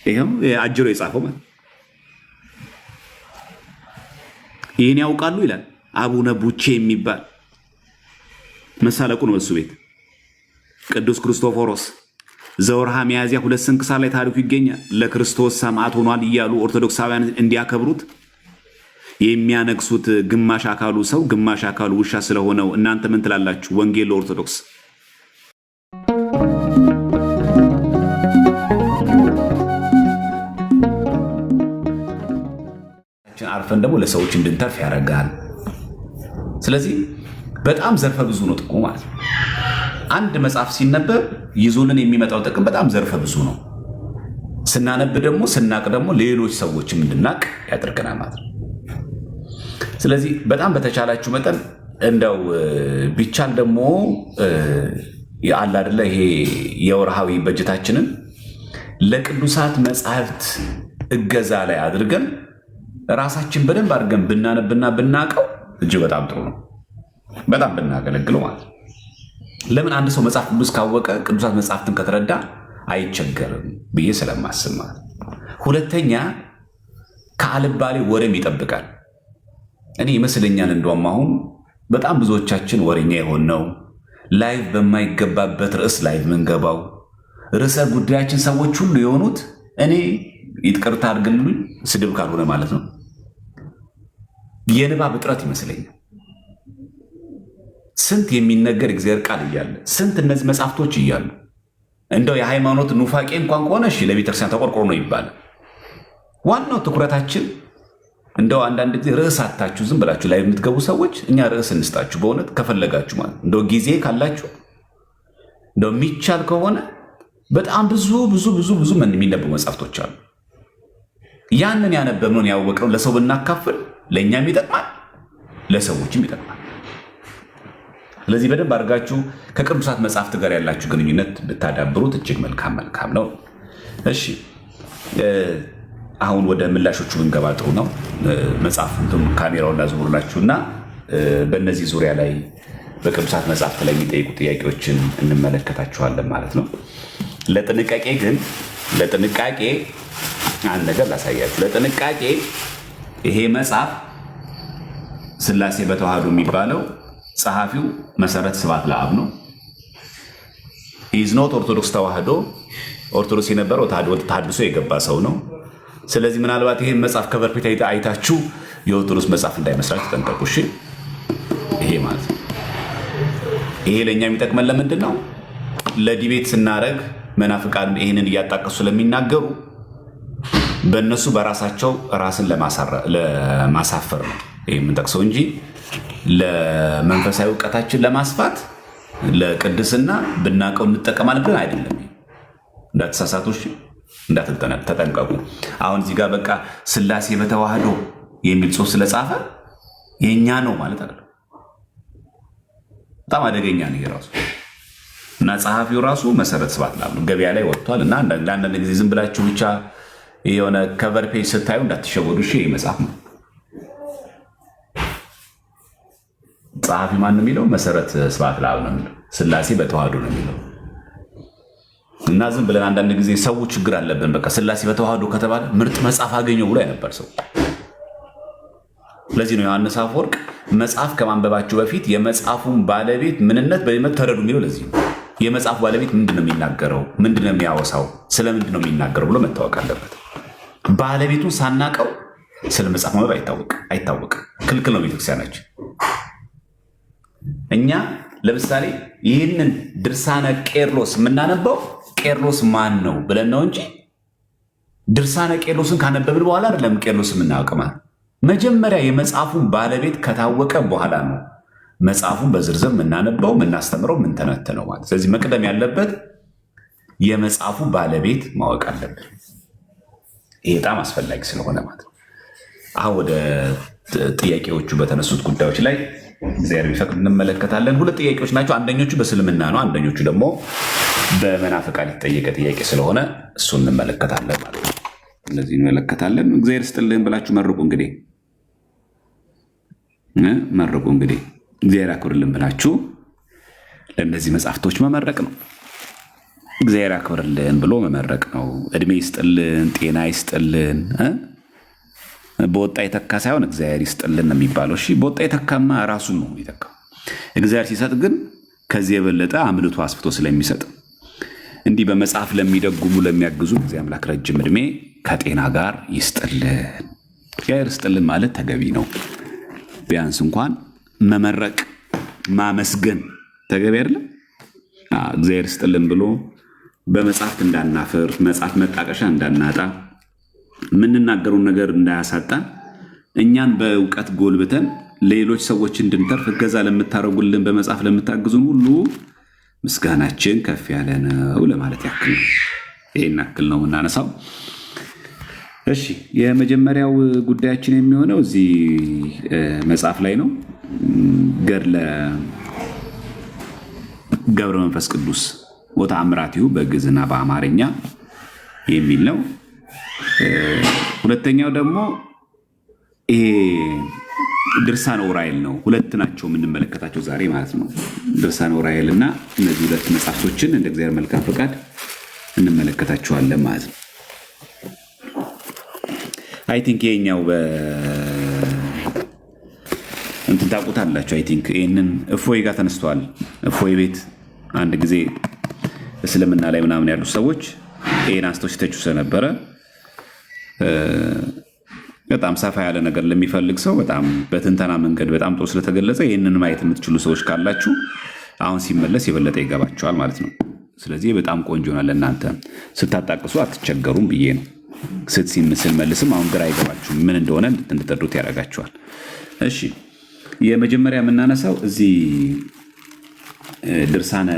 ይሄው አጅሮ የጻፈው ማለት ይሄን ያውቃሉ ይላል። አቡነ ቡቼ የሚባል መሳለቁ ነው እሱ ቤት። ቅዱስ ክርስቶፎሮስ ዘወርሃ ሚያዝያ 2 ስንክሳር ላይ ታሪኩ ይገኛል። ለክርስቶስ ሰማዕት ሆኗል እያሉ ኦርቶዶክሳውያን እንዲያከብሩት የሚያነግሱት ግማሽ አካሉ ሰው ግማሽ አካሉ ውሻ ስለሆነው እናንተ ምን ትላላችሁ? ወንጌል ለኦርቶዶክስ አርፈን ደግሞ ለሰዎች እንድንተርፍ ያደርጋል። ስለዚህ በጣም ዘርፈ ብዙ ነው ጥቅሙ ማለት ነው። አንድ መጽሐፍ ሲነበብ ይዞልን የሚመጣው ጥቅም በጣም ዘርፈ ብዙ ነው። ስናነብ ደግሞ ስናቅ ደግሞ ሌሎች ሰዎችም እንድናቅ ያደርገናል ማለት ነው። ስለዚህ በጣም በተቻላችሁ መጠን እንደው ቢቻል ደግሞ አለ አይደለ ይሄ የወርሃዊ በጀታችንን ለቅዱሳት መጽሐፍት እገዛ ላይ አድርገን ራሳችን በደንብ አድርገን ብናነብና ብናቀው እጅግ በጣም ጥሩ ነው። በጣም ብናገለግለው ማለት ነው። ለምን አንድ ሰው መጽሐፍ ቅዱስ ካወቀ ቅዱሳት መጽሐፍትን ከተረዳ አይቸገርም ብዬ ስለማስብ ማለት ነው። ሁለተኛ ከአልባሌ ወሬም ይጠብቃል። እኔ ይመስለኛል እንደውም አሁን በጣም ብዙዎቻችን ወሬኛ የሆነው ላይቭ በማይገባበት ርዕስ ላይቭ ምንገባው ርዕሰ ጉዳያችን ሰዎች ሁሉ የሆኑት እኔ ይቅርታ አድርግልኝ ስድብ ካልሆነ ማለት ነው የንባብ እጥረት ይመስለኛል። ስንት የሚነገር እግዚአብሔር ቃል እያለ ስንት እነዚህ መጽሐፍቶች እያሉ እንደው የሃይማኖት ኑፋቄ እንኳን ከሆነ እሺ ለቤተክርስቲያን ተቆርቆሮ ነው ይባላል። ዋናው ትኩረታችን እንደው አንዳንድ ጊዜ ርዕስ አታችሁ ዝም ብላችሁ ላይ የምትገቡ ሰዎች እኛ ርዕስ እንስጣችሁ በእውነት ከፈለጋችሁ ማለት እንደው ጊዜ ካላችሁ እንደው የሚቻል ከሆነ በጣም ብዙ ብዙ ብዙ ብዙ የሚነበቡ መጽሐፍቶች አሉ። ያንን ያነበብነውን ያወቅነው ለሰው ብናካፍል ለእኛም ይጠቅማል፣ ለሰዎችም ይጠቅማል። ስለዚህ በደንብ አድርጋችሁ ከቅዱሳት መጽሐፍት ጋር ያላችሁ ግንኙነት ብታዳብሩት እጅግ መልካም መልካም ነው። እሺ አሁን ወደ ምላሾቹ ብንገባ ጥሩ ነው። መጽሐፉን ካሜራውን ላዙርላችሁና በእነዚህ ዙሪያ ላይ በቅዱሳት መጽሐፍት ላይ የሚጠይቁ ጥያቄዎችን እንመለከታችኋለን ማለት ነው። ለጥንቃቄ አንድ ነገር ላሳያችሁ። ለጥንቃቄ ይሄ መጽሐፍ ሥላሴ በተዋህዶ የሚባለው ጸሐፊው መሰረት ስብሐት ለአብ ነው። ኢዝኖት ኦርቶዶክስ ተዋህዶ ኦርቶዶክስ የነበረው ተሐድሶ የገባ ሰው ነው። ስለዚህ ምናልባት ይሄን መጽሐፍ ከቨር ፔጅ አይታችሁ የኦርቶዶክስ መጽሐፍ እንዳይመስላችሁ ተጠንቀቁ። እሺ ይሄ ማለት ነው። ይሄ ለእኛ የሚጠቅመን ለምንድን ነው? ለዲቤት ስናደርግ መናፍቃን ይህንን እያጣቀሱ ስለሚናገሩ በእነሱ በራሳቸው ራስን ለማሳፈር ነው ይህ የምንጠቅሰው እንጂ ለመንፈሳዊ እውቀታችን ለማስፋት ለቅድስና ብናቀው እንጠቀማለን ብለን አይደለም። እንዳትሳሳቶች ተጠንቀቁ። አሁን እዚህ ጋር በቃ ሥላሴ በተዋህዶ የሚል ጽሑፍ ስለጻፈ የኛ ነው ማለት አይደለም። በጣም አደገኛ ነው ራሱ እና ጸሐፊው ራሱ መሰረት ስብሐት ለአብ ነው። ገበያ ላይ ወጥቷል እና ለአንዳንድ ጊዜ ዝም ብላችሁ ብቻ የሆነ ከቨር ፔጅ ስታዩ እንዳትሸወዱ። እሺ መጽሐፍ ነው። ጸሐፊ ማን ነው የሚለው? መሰረት ስብሐት ለአብ ነው የሚለው። ሥላሴ በተዋህዶ ነው የሚለው እና ዝም ብለን አንዳንድ ጊዜ ሰው ችግር አለብን። በቃ ሥላሴ በተዋህዶ ከተባለ ምርጥ መጽሐፍ አገኘው ብሎ አይነበር ሰው። ስለዚህ ነው ዮሐንስ አፈወርቅ መጽሐፍ ከማንበባችሁ በፊት የመጽሐፉን ባለቤት ምንነት በደንብ ተረዱ የሚለው። ለዚህ ነው የመጽሐፉ ባለቤት ምንድን ነው የሚናገረው፣ ምንድን ነው የሚያወሳው፣ ስለምንድን ነው የሚናገረው ብሎ መታወቅ አለበት። ባለቤቱን ሳናቀው ስለ መጽሐፍ ማንበብ አይታወቅም። ክልክል ነው ቤተክርስቲያናችን። እኛ ለምሳሌ ይህንን ድርሳነ ቄርሎስ የምናነበው ቄርሎስ ማን ነው ብለን ነው እንጂ ድርሳነ ቄርሎስን ካነበብን በኋላ አይደለም ቄርሎስ የምናውቅ ማለት። መጀመሪያ የመጽሐፉን ባለቤት ከታወቀ በኋላ ነው መጽሐፉን በዝርዝር የምናነበው፣ የምናስተምረው፣ የምንተነትነው ማለት። ስለዚህ መቅደም ያለበት የመጽሐፉ ባለቤት ማወቅ አለብን። ይህ በጣም አስፈላጊ ስለሆነ ማለት ነው። አሁን ወደ ጥያቄዎቹ በተነሱት ጉዳዮች ላይ እግዚአብሔር ቢፈቅድ እንመለከታለን። ሁለት ጥያቄዎች ናቸው። አንደኞቹ በእስልምና ነው፣ አንደኞቹ ደግሞ በመናፍቃን የተጠየቀ ጥያቄ ስለሆነ እሱ እንመለከታለን ማለት ነው። እነዚህ እንመለከታለን። እግዚአብሔር ስጥልን ብላችሁ መርቁ። እንግዲህ እግዚአብሔር አክብርልን ብላችሁ ለእነዚህ መጽሐፍቶች መመረቅ ነው። እግዚአብሔር ያክብርልን ብሎ መመረቅ ነው። እድሜ ይስጥልን፣ ጤና ይስጥልን። በወጣ የተካ ሳይሆን እግዚአብሔር ይስጥልን ነው የሚባለው። እሺ በወጣ የተካማ ራሱን ነው የተካው። እግዚአብሔር ሲሰጥ ግን ከዚህ የበለጠ አምልቶ አስፍቶ ስለሚሰጥ እንዲህ በመጽሐፍ ለሚደጉሙ ለሚያግዙ እግዚአብሔር አምላክ ረጅም እድሜ ከጤና ጋር ይስጥልን። እግዚአብሔር ይስጥልን ማለት ተገቢ ነው። ቢያንስ እንኳን መመረቅ ማመስገን ተገቢ አይደለም? እግዚአብሔር ይስጥልን ብሎ በመጽሐፍት እንዳናፍር፣ መጽሐፍ መጣቀሻ እንዳናጣ፣ የምንናገረውን ነገር እንዳያሳጣን፣ እኛን በእውቀት ጎልብተን ሌሎች ሰዎች እንድንተርፍ እገዛ ለምታደርጉልን፣ በመጽሐፍ ለምታግዙን ሁሉ ምስጋናችን ከፍ ያለ ነው ለማለት ያክል ነው። ይህን ያክል ነው የምናነሳው። እሺ የመጀመሪያው ጉዳያችን የሚሆነው እዚህ መጽሐፍ ላይ ነው። ገድለ ገብረ መንፈስ ቅዱስ ወተአምራቲሁ በግዕዝና በአማርኛ የሚል ነው። ሁለተኛው ደግሞ ይሄ ድርሳነ ዑራኤል ነው። ሁለት ናቸው የምንመለከታቸው ዛሬ ማለት ነው። ድርሳነ ዑራኤል እና እነዚህ ሁለት መጽሐፍቶችን እንደ እግዚአብሔር መልካም ፈቃድ እንመለከታቸዋለን ማለት ነው። አይ ቲንክ ይሄኛው እንትን ታውቁታላችሁ። አይ ቲንክ ይሄንን እፎይ ጋር ተነስተዋል። እፎይ ቤት አንድ ጊዜ እስልምና ላይ ምናምን ያሉ ሰዎች ይሄን አንስተው ሲተቹ ስለነበረ በጣም ሰፋ ያለ ነገር ለሚፈልግ ሰው በጣም በትንተና መንገድ በጣም ጥሩ ስለተገለጸ ይህንን ማየት የምትችሉ ሰዎች ካላችሁ አሁን ሲመለስ የበለጠ ይገባቸዋል ማለት ነው። ስለዚህ በጣም ቆንጆ ነው። ለእናንተ ስታጣቅሱ አትቸገሩም ብዬ ነው። ስትሲምስል መልስም አሁን ግራ አይገባችሁም፣ ምን እንደሆነ እንድትረዱት ያደርጋችኋል። እሺ የመጀመሪያ የምናነሳው እዚህ ድርሳነ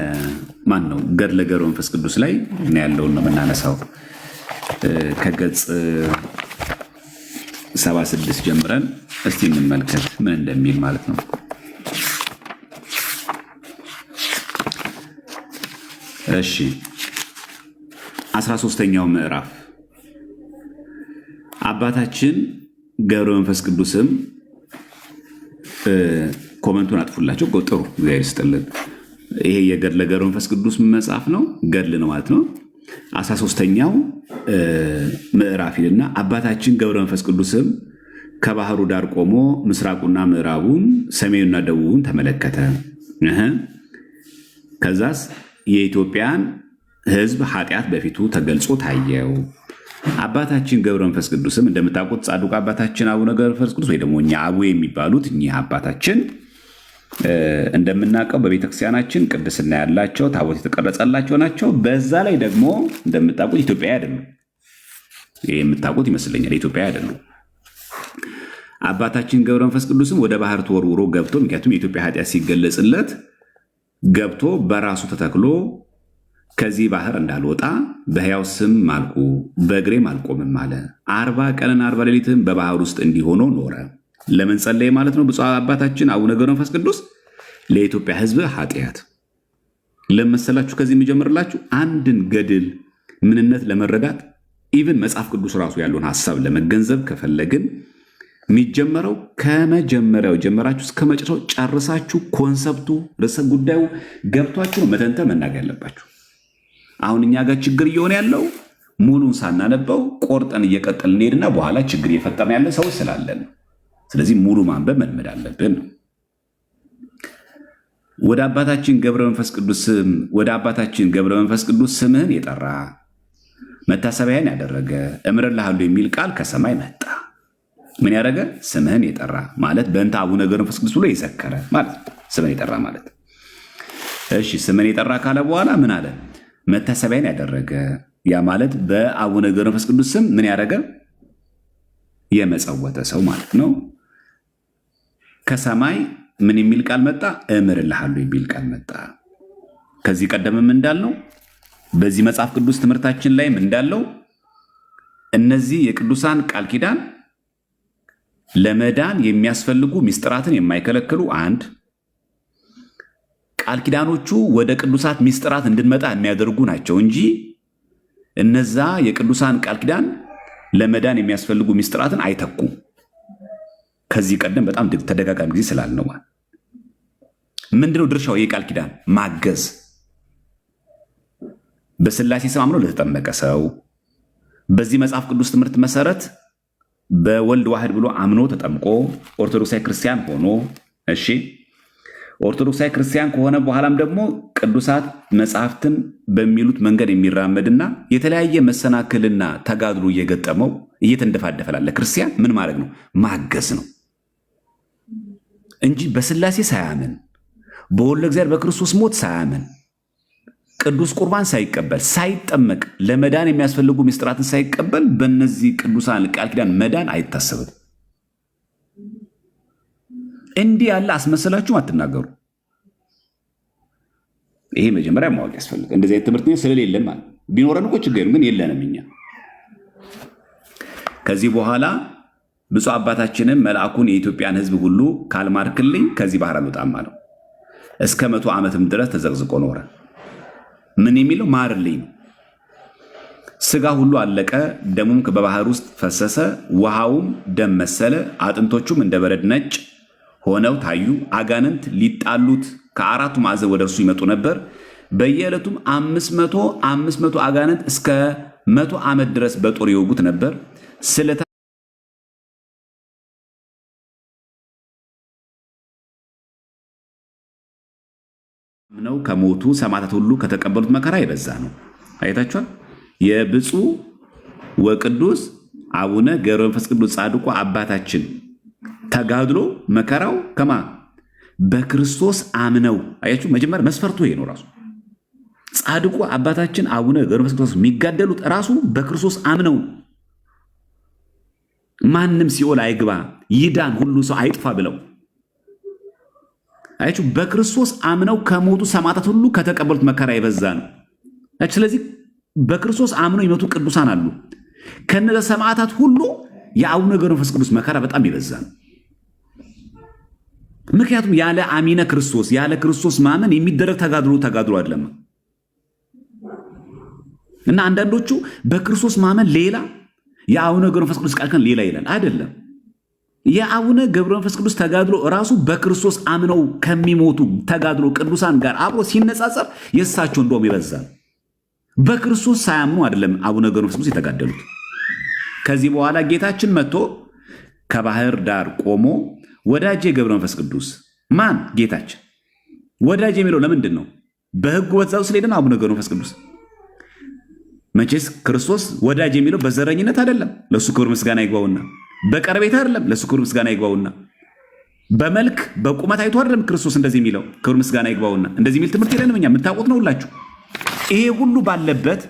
ማን ነው ገድለ ገብረ መንፈስ ቅዱስ ላይ ያለውን ነው የምናነሳው። ከገጽ 76 ጀምረን እስቲ እንመልከት ምን እንደሚል ማለት ነው። እሺ 13ኛው ምዕራፍ አባታችን ገብረ መንፈስ ቅዱስም ኮመንቱን አጥፉላቸው። ጥሩ እግዚአብሔር ይስጥልን። ይሄ የገድለ ገብረ መንፈስ ቅዱስ መጽሐፍ ነው፣ ገድል ነው ማለት ነው። 13ኛው ምዕራፍ ይልና አባታችን ገብረ መንፈስ ቅዱስም ከባህሩ ዳር ቆሞ ምስራቁና ምዕራቡን ሰሜኑና ደቡቡን ተመለከተ። ከዛስ የኢትዮጵያን ሕዝብ ኃጢአት በፊቱ ተገልጾ ታየው። አባታችን ገብረ መንፈስ ቅዱስም እንደምታውቁት ጻድቁ አባታችን አቡነ ገብረ መንፈስ ቅዱስ ወይ ደግሞ እኛ አቡ የሚባሉት እኚህ አባታችን እንደምናውቀው በቤተክርስቲያናችን ቅድስና ያላቸው ታቦት የተቀረጸላቸው ናቸው። በዛ ላይ ደግሞ እንደምታውቁት ኢትዮጵያ አይደሉም። ይሄ የምታውቁት ይመስለኛል። ኢትዮጵያ አይደሉም። አባታችን ገብረ መንፈስ ቅዱስም ወደ ባህር ተወርውሮ ገብቶ፣ ምክንያቱም የኢትዮጵያ ኃጢአት ሲገለጽለት ገብቶ በራሱ ተተክሎ ከዚህ ባህር እንዳልወጣ በሕያው ስም ማልኩ በእግሬም አልቆምም አለ። 40 ቀንና 40 ሌሊትም በባህር ውስጥ እንዲሆኖ ኖረ። ለምን ጸለየ ማለት ነው? ብፁዕ አባታችን አቡነ ገብረ መንፈስ ቅዱስ ለኢትዮጵያ ሕዝብ ኃጢአት ለመሰላችሁ። ከዚህ የሚጀምርላችሁ አንድን ገድል ምንነት ለመረዳት ኢቭን መጽሐፍ ቅዱስ ራሱ ያለውን ሐሳብ ለመገንዘብ ከፈለግን የሚጀመረው ከመጀመሪያው ጀመራችሁ እስከ መጨረሻው ጨርሳችሁ ኮንሰፕቱ ርዕሰ ጉዳዩ ገብቷችሁ ነው መተንተን መናገር ያለባችሁ። አሁን እኛ ጋር ችግር እየሆነ ያለው ሙሉን ሳናነበው ቆርጠን እየቀጠልን እንሄድና በኋላ ችግር እየፈጠርን ያለ ሰዎች ስላለን ነው። ስለዚህ ሙሉ ማንበብ መልመድ አለብን። ወደ አባታችን ገብረ መንፈስ ቅዱስ ስምህን የጠራ መታሰቢያን ያደረገ እምርልሃለሁ የሚል ቃል ከሰማይ መጣ። ምን ያደረገ? ስምህን የጠራ ማለት በእንተ አቡነ ገብረ መንፈስ ቅዱስ ብሎ የዘከረ ማለት ስምህን የጠራ ማለት። እሺ ስምህን የጠራ ካለ በኋላ ምን አለ? መታሰቢያን ያደረገ። ያ ማለት በአቡነ ገብረ መንፈስ ቅዱስ ስም ምን ያደረገ? የመጸወተ ሰው ማለት ነው። ከሰማይ ምን የሚል ቃል መጣ? እምርልሃለሁ የሚል ቃል መጣ። ከዚህ ቀደምም እንዳልነው በዚህ መጽሐፍ ቅዱስ ትምህርታችን ላይም እንዳለው እነዚህ የቅዱሳን ቃል ኪዳን ለመዳን የሚያስፈልጉ ሚስጥራትን የማይከለክሉ አንድ፣ ቃል ኪዳኖቹ ወደ ቅዱሳት ሚስጥራት እንድንመጣ የሚያደርጉ ናቸው እንጂ እነዛ የቅዱሳን ቃል ኪዳን ለመዳን የሚያስፈልጉ ሚስጥራትን አይተኩም። ከዚህ ቀደም በጣም ተደጋጋሚ ጊዜ ስላልነው ምንድነው ድርሻው? የቃል ኪዳን ማገዝ። በስላሴ ስም አምኖ ለተጠመቀ ሰው በዚህ መጽሐፍ ቅዱስ ትምህርት መሰረት በወልድ ዋህድ ብሎ አምኖ ተጠምቆ ኦርቶዶክሳዊ ክርስቲያን ሆኖ እሺ ኦርቶዶክሳዊ ክርስቲያን ከሆነ በኋላም ደግሞ ቅዱሳት መጽሐፍትን በሚሉት መንገድ የሚራመድና የተለያየ መሰናክልና ተጋድሎ እየገጠመው እየተንደፋደፈላለ ክርስቲያን ምን ማድረግ ነው? ማገዝ ነው እንጂ በስላሴ ሳያምን በወልደ እግዚአብሔር በክርስቶስ ሞት ሳያምን ቅዱስ ቁርባን ሳይቀበል ሳይጠመቅ ለመዳን የሚያስፈልጉ ምስጢራትን ሳይቀበል በእነዚህ ቅዱሳን ቃል ኪዳን መዳን አይታሰብም። እንዲህ ያለ አስመሰላችሁ አትናገሩ። ይሄ መጀመሪያ ማወቅ ያስፈልጋል። እንደዚህ አይነት ትምህርት ስለሌለን ማለት ቢኖረን እኮ ችግር ግን የለንም እኛ። ከዚህ በኋላ ብፁዕ አባታችንን መልአኩን የኢትዮጵያን ሕዝብ ሁሉ ካልማርክልኝ ከዚህ ባህር አልወጣም አለው። እስከ 100 ዓመትም ድረስ ተዘቅዝቆ ኖረ። ምን የሚለው ማርልኝ ነው። ስጋ ሁሉ አለቀ፣ ደሙም በባህር ውስጥ ፈሰሰ፣ ውሃውም ደም መሰለ፣ አጥንቶቹም እንደ በረድ ነጭ ሆነው ታዩ። አጋንንት ሊጣሉት ከአራቱ ማዕዘን ወደ እርሱ ይመጡ ነበር። በየዕለቱም 500 አጋንንት እስከ 100 ዓመት ድረስ በጦር ይወጉት ነበር። ነው ከሞቱ ሰማዕታት ሁሉ ከተቀበሉት መከራ የበዛ ነው። አይታችኋል። የብፁዕ ወቅዱስ አቡነ ገብረ መንፈስ ቅዱስ ጻድቁ አባታችን ተጋድሎ መከራው ከማ በክርስቶስ አምነው። አያችሁ፣ መጀመሪያ መስፈርቱ ይሄ ነው። ራሱ ጻድቁ አባታችን አቡነ ገብረ መንፈስ ቅዱስ የሚጋደሉት ራሱ በክርስቶስ አምነው፣ ማንም ሲኦል አይግባ ይዳን ሁሉ ሰው አይጥፋ ብለው። አያችሁ፣ በክርስቶስ አምነው ከሞቱ ሰማዕታት ሁሉ ከተቀበሉት መከራ የበዛ ነው። ስለዚህ በክርስቶስ አምነው ይመቱ ቅዱሳን አሉ። ከነዛ ሰማዕታት ሁሉ የአቡነ ገብረ መንፈስ ቅዱስ መከራ በጣም የበዛ ነው። ምክንያቱም ያለ አሚነ ክርስቶስ ያለ ክርስቶስ ማመን የሚደረግ ተጋድሎ አይደለም። እና አንዳንዶቹ በክርስቶስ ማመን ሌላ፣ የአቡነ ገብረ መንፈስ ቅዱስ ቃል ኪዳን ሌላ ይላል። አይደለም። የአቡነ ገብረ መንፈስ ቅዱስ ተጋድሎ ራሱ በክርስቶስ አምነው ከሚሞቱ ተጋድሎ ቅዱሳን ጋር አብሮ ሲነጻጸር የእሳቸው እንደውም ይበዛል። በክርስቶስ ሳያምኑ አይደለም አቡነ ገብረ መንፈስ ቅዱስ የተጋደሉት። ከዚህ በኋላ ጌታችን መጥቶ ከባህር ዳር ቆሞ ወዳጄ ገብረ መንፈስ ቅዱስ ማን? ጌታችን። ወዳጄ የሚለው ለምንድን ነው? በሕጉ በትእዛዙ ስለሄደን አቡነ ገብረ መንፈስ ቅዱስ መቼስ ክርስቶስ ወዳጅ የሚለው በዘረኝነት አይደለም፣ ለሱ ክብር ምስጋና ይግባውና፣ በቀረቤታ አይደለም፣ ለሱ ክብር ምስጋና ይግባውና፣ በመልክ በቁመት አይቶ አይደለም ክርስቶስ እንደዚህ የሚለው፣ ክብር ምስጋና ይግባውና። እንደዚህ የሚል ትምህርት የለንም እኛ፣ የምታውቁት ነው ሁላችሁ። ይሄ ሁሉ ባለበት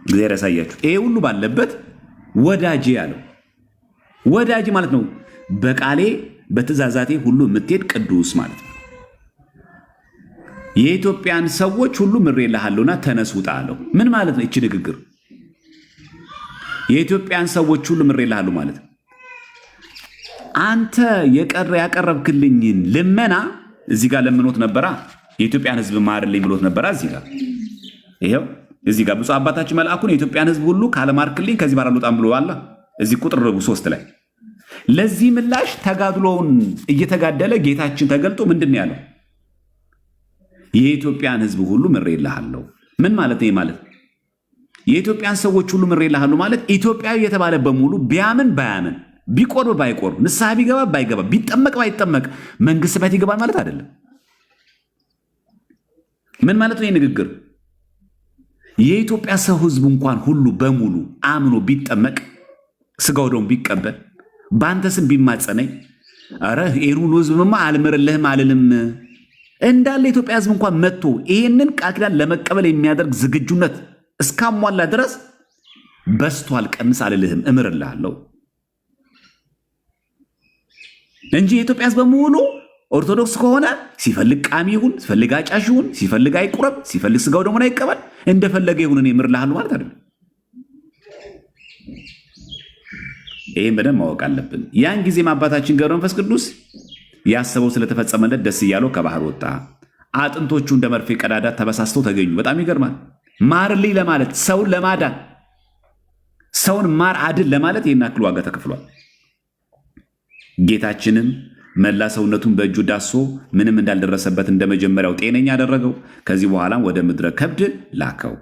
እግዚአብሔር ያሳያችሁ። ይሄ ሁሉ ባለበት ወዳጄ ያለው ወዳጄ ማለት ነው በቃሌ በትእዛዛቴ ሁሉ የምትሄድ ቅዱስ ማለት ነው። የኢትዮጵያን ሰዎች ሁሉ ምሬልሃለሁና ተነስ ውጣ አለው። ምን ማለት ነው? እቺ ንግግር የኢትዮጵያን ሰዎች ሁሉ ምሬልሃለሁ ማለት ነው። አንተ ያቀረብክልኝን ልመና እዚህ ጋር ለምኖት ነበራ። የኢትዮጵያን ሕዝብ ማርልኝ ብሎት ነበራ። እዚህ ጋር ይሄው እዚህ ጋር ብፁዕ አባታችን መልአኩን የኢትዮጵያን ሕዝብ ሁሉ ካለማርክልኝ ከዚህ ባር አልወጣም ብሎ አላ እዚህ ቁጥር 3 ላይ ለዚህ ምላሽ ተጋድሎውን እየተጋደለ ጌታችን ተገልጦ ምንድን ነው ያለው? የኢትዮጵያን ሕዝብ ሁሉ ምሬልሃለሁ። ምን ማለት ነው? ማለት የኢትዮጵያን ሰዎች ሁሉ ምሬልሃለሁ ማለት ኢትዮጵያዊ የተባለ በሙሉ ቢያምን ባያምን፣ ቢቆርብ ባይቆርብ፣ ንስሐ ቢገባ ባይገባ፣ ቢጠመቅ ባይጠመቅ መንግስት ሰማያት ይገባል ማለት አይደለም። ምን ማለት ነው? ንግግር የኢትዮጵያ ሰው ሕዝብ እንኳን ሁሉ በሙሉ አምኖ ቢጠመቅ ስጋው ደሙ ቢቀበል በአንተ ስም ቢማጸነኝ፣ ኧረ ይሄን ሁሉ ሕዝብማ አልምርልህም አልልም እንዳለ የኢትዮጵያ ሕዝብ እንኳን መጥቶ ይህንን ቃል ኪዳን ለመቀበል የሚያደርግ ዝግጁነት እስካሟላ ድረስ በስቷል፣ ቀንስ አልልህም፣ እምርልሃለሁ እንጂ የኢትዮጵያ ሕዝብ በሙሉ ኦርቶዶክስ ከሆነ ሲፈልግ ቃሚ ይሁን፣ ሲፈልግ አጫሽ ይሁን፣ ሲፈልግ አይቁረብ፣ ሲፈልግ ስጋው ደሙን አይቀበል፣ እንደፈለገ ይሁን እኔ እምርልሃለሁ ማለት አይደለም። ይህም በደንብ ማወቅ አለብን። ያን ጊዜም አባታችን ገብረ መንፈስ ቅዱስ ያሰበው ስለተፈጸመለት ደስ እያለው ከባህር ወጣ። አጥንቶቹ እንደ መርፌ ቀዳዳ ተበሳስተው ተገኙ። በጣም ይገርማል። ማርልኝ ለማለት ሰውን ለማዳን ሰውን ማር አድን ለማለት ይህን ያክል ዋጋ ተከፍሏል። ጌታችንም መላ ሰውነቱን በእጁ ዳሶ ምንም እንዳልደረሰበት እንደ መጀመሪያው ጤነኛ አደረገው። ከዚህ በኋላም ወደ ምድረ ከብድ ላከው።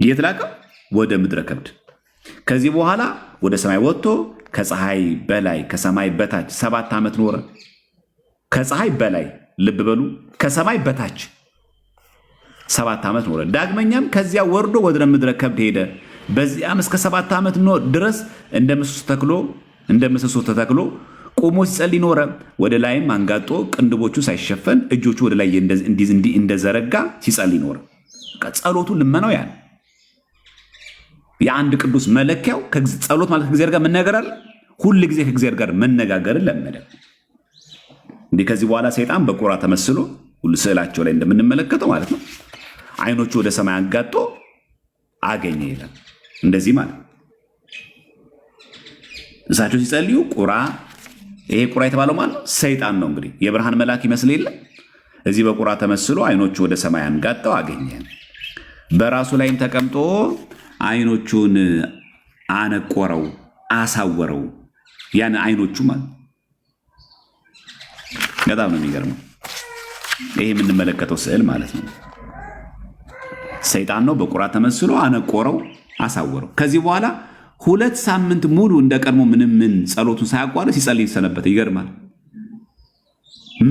የት ላከው? ወደ ምድረ ከብድ። ከዚህ በኋላ ወደ ሰማይ ወጥቶ ከፀሐይ በላይ ከሰማይ በታች 7 ዓመት ኖረ። ከፀሐይ በላይ ልብ በሉ፣ ከሰማይ በታች 7 ዓመት ኖረ። ዳግመኛም ከዚያ ወርዶ ወደ ምድረ ከብድ ሄደ። በዚያም እስከ 7 ዓመት ድረስ እንደ ምሰሶ ተተክሎ ቆሞ ሲጸልይ ኖረ። ወደ ላይም አንጋጦ ቅንድቦቹ ሳይሸፈን እጆቹ ወደ ላይ እንደዘረጋ ሲጸልይ ኖረ። ጸሎቱ ልመናው ያን የአንድ ቅዱስ መለኪያው ጸሎት ማለት ከእግዚአብሔር ጋር መነጋገር አለ። ሁል ጊዜ ከእግዚአብሔር ጋር መነጋገርን ለመደ። እንዲህ ከዚህ በኋላ ሰይጣን በቁራ ተመስሎ ሁሉ ስዕላቸው ላይ እንደምንመለከተው ማለት ነው አይኖቹ ወደ ሰማይ አንጋጦ አገኘ ይላል። እንደዚህ ማለት እሳቸው ሲጸልዩ ይሄ ቁራ የተባለው ማለት ነው ሰይጣን ነው። እንግዲህ የብርሃን መልአክ ይመስል የለ እዚህ በቁራ ተመስሎ አይኖቹ ወደ ሰማይ አንጋጠው አገኘ። በራሱ ላይም ተቀምጦ አይኖቹን አነቆረው፣ አሳወረው። ያን አይኖቹ ማለት በጣም ነው የሚገርመው። ይሄ የምንመለከተው ስዕል ማለት ነው ሰይጣን ነው። በቁራ ተመስሎ አነቆረው፣ አሳወረው። ከዚህ በኋላ 2 ሳምንት ሙሉ እንደቀድሞ ምንም ጸሎቱን ሳያቋርጥ ሲጸልይ ሰነበተ። ይገርማል።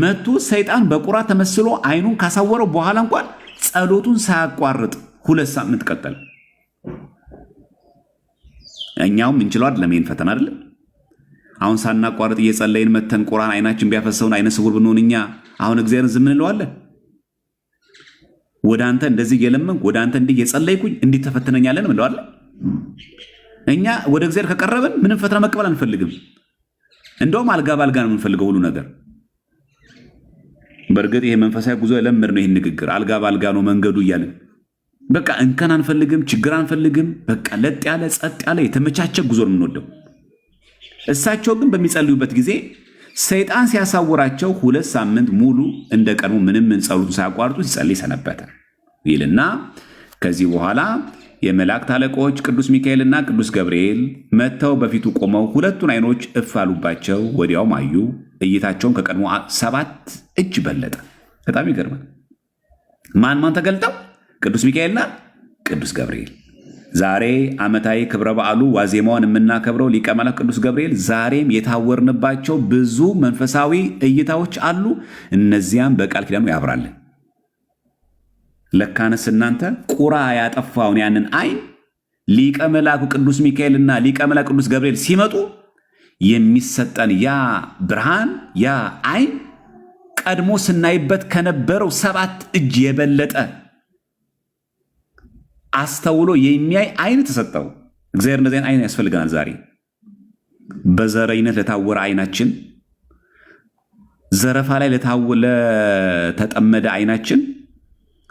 መጥቶ ሰይጣን በቁራ ተመስሎ አይኑን ካሳወረው በኋላ እንኳን ጸሎቱን ሳያቋርጥ 2 ሳምንት ቀጠለ። እኛውም እንችለው አይደለም ይሄን ፈተና አይደለም። አሁን ሳናቋርጥ እየጸለይን መተን ቁራን አይናችን ቢያፈሰውን አይነ ስውር ብንሆን እኛ አሁን እግዚአብሔርን ዝም እንለዋለን? ወደ አንተ እንደዚህ እየለመንኩ ወደ አንተ እንዲህ እየጸለይኩኝ እንዲህ ተፈትነኛለን እንለዋለን? እኛ ወደ እግዚአብሔር ከቀረብን ምንም ፈተና መቀበል አንፈልግም። እንደውም አልጋ ባልጋ ነው የምንፈልገው ሁሉ ነገር። በእርግጥ ይሄ መንፈሳዊ ጉዞ ለምር ነው። ይሄን ንግግር አልጋ ባልጋ ነው መንገዱ እያልን በቃ እንከን አንፈልግም፣ ችግር አንፈልግም። በቃ ለጥ ያለ ጸጥ ያለ የተመቻቸ ጉዞ ነው የምንወደው። እሳቸው ግን በሚጸልዩበት ጊዜ ሰይጣን ሲያሳውራቸው 2 ሳምንት ሙሉ እንደቀድሞ ምንም ጸሎቱን ሳያቋርጡ ሲጸልይ ሰነበተ ይልና ከዚህ በኋላ የመላእክት አለቆች ቅዱስ ሚካኤልና ቅዱስ ገብርኤል መጥተው በፊቱ ቆመው 2ቱን አይኖች እፍ አሉባቸው። ወዲያውም አዩ። እይታቸውን ከቀድሞ 7 እጅ በለጠ። በጣም ይገርማል። ማን ተገልጠው? ቅዱስ ሚካኤልና ቅዱስ ገብርኤል። ዛሬ ዓመታዊ ክብረ በዓሉ ዋዜማውን የምናከብረው ሊቀ መላእክት ቅዱስ ገብርኤል ዛሬም የታወርንባቸው ብዙ መንፈሳዊ እይታዎች አሉ። እነዚያም በቃል ኪዳኑ ያብራልን። ለካነስ እናንተ ቁራ ያጠፋውን ያንን አይን ሊቀ መላእክቱ ቅዱስ ሚካኤልና ሊቀ መላእክቱ ቅዱስ ገብርኤል ሲመጡ የሚሰጠን ያ ብርሃን ያ አይን ቀድሞ ስናይበት ከነበረው 7 እጅ የበለጠ አስተውሎ የሚያይ አይን ተሰጠው። እግዚአብሔር እንደዚህ አይን ያስፈልገናል። ዛሬ በዘረኝነት ለታወረ አይናችን፣ ዘረፋ ላይ ለተጠመደ አይናችን፣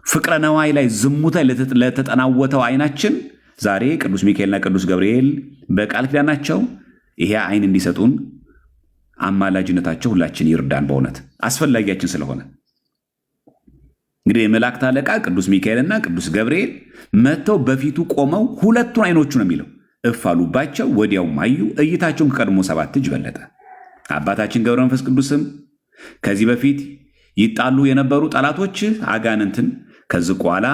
ፍቅረ ነዋይ ላይ ዝሙት ላይ ለተጠናወተው አይናችን ዛሬ ቅዱስ ሚካኤልና ቅዱስ ገብርኤል በቃል ኪዳናቸው ይሄ አይን እንዲሰጡን አማላጅነታቸው ሁላችን ይርዳን። በእውነት አስፈላጊያችን ስለሆነ እንግዲህ የመላእክት አለቃ ቅዱስ ሚካኤልና ቅዱስ ገብርኤል መጥተው በፊቱ ቆመው 2ቱን አይኖቹ ነው የሚለው እፍ አሉባቸው። ወዲያውም አዩ። እይታቸውን ከቀድሞ 7 እጅ በለጠ። አባታችን ገብረ መንፈስ ቅዱስም ከዚህ በፊት ይጣሉ የነበሩ ጠላቶች አጋንንትን ከዝቋላ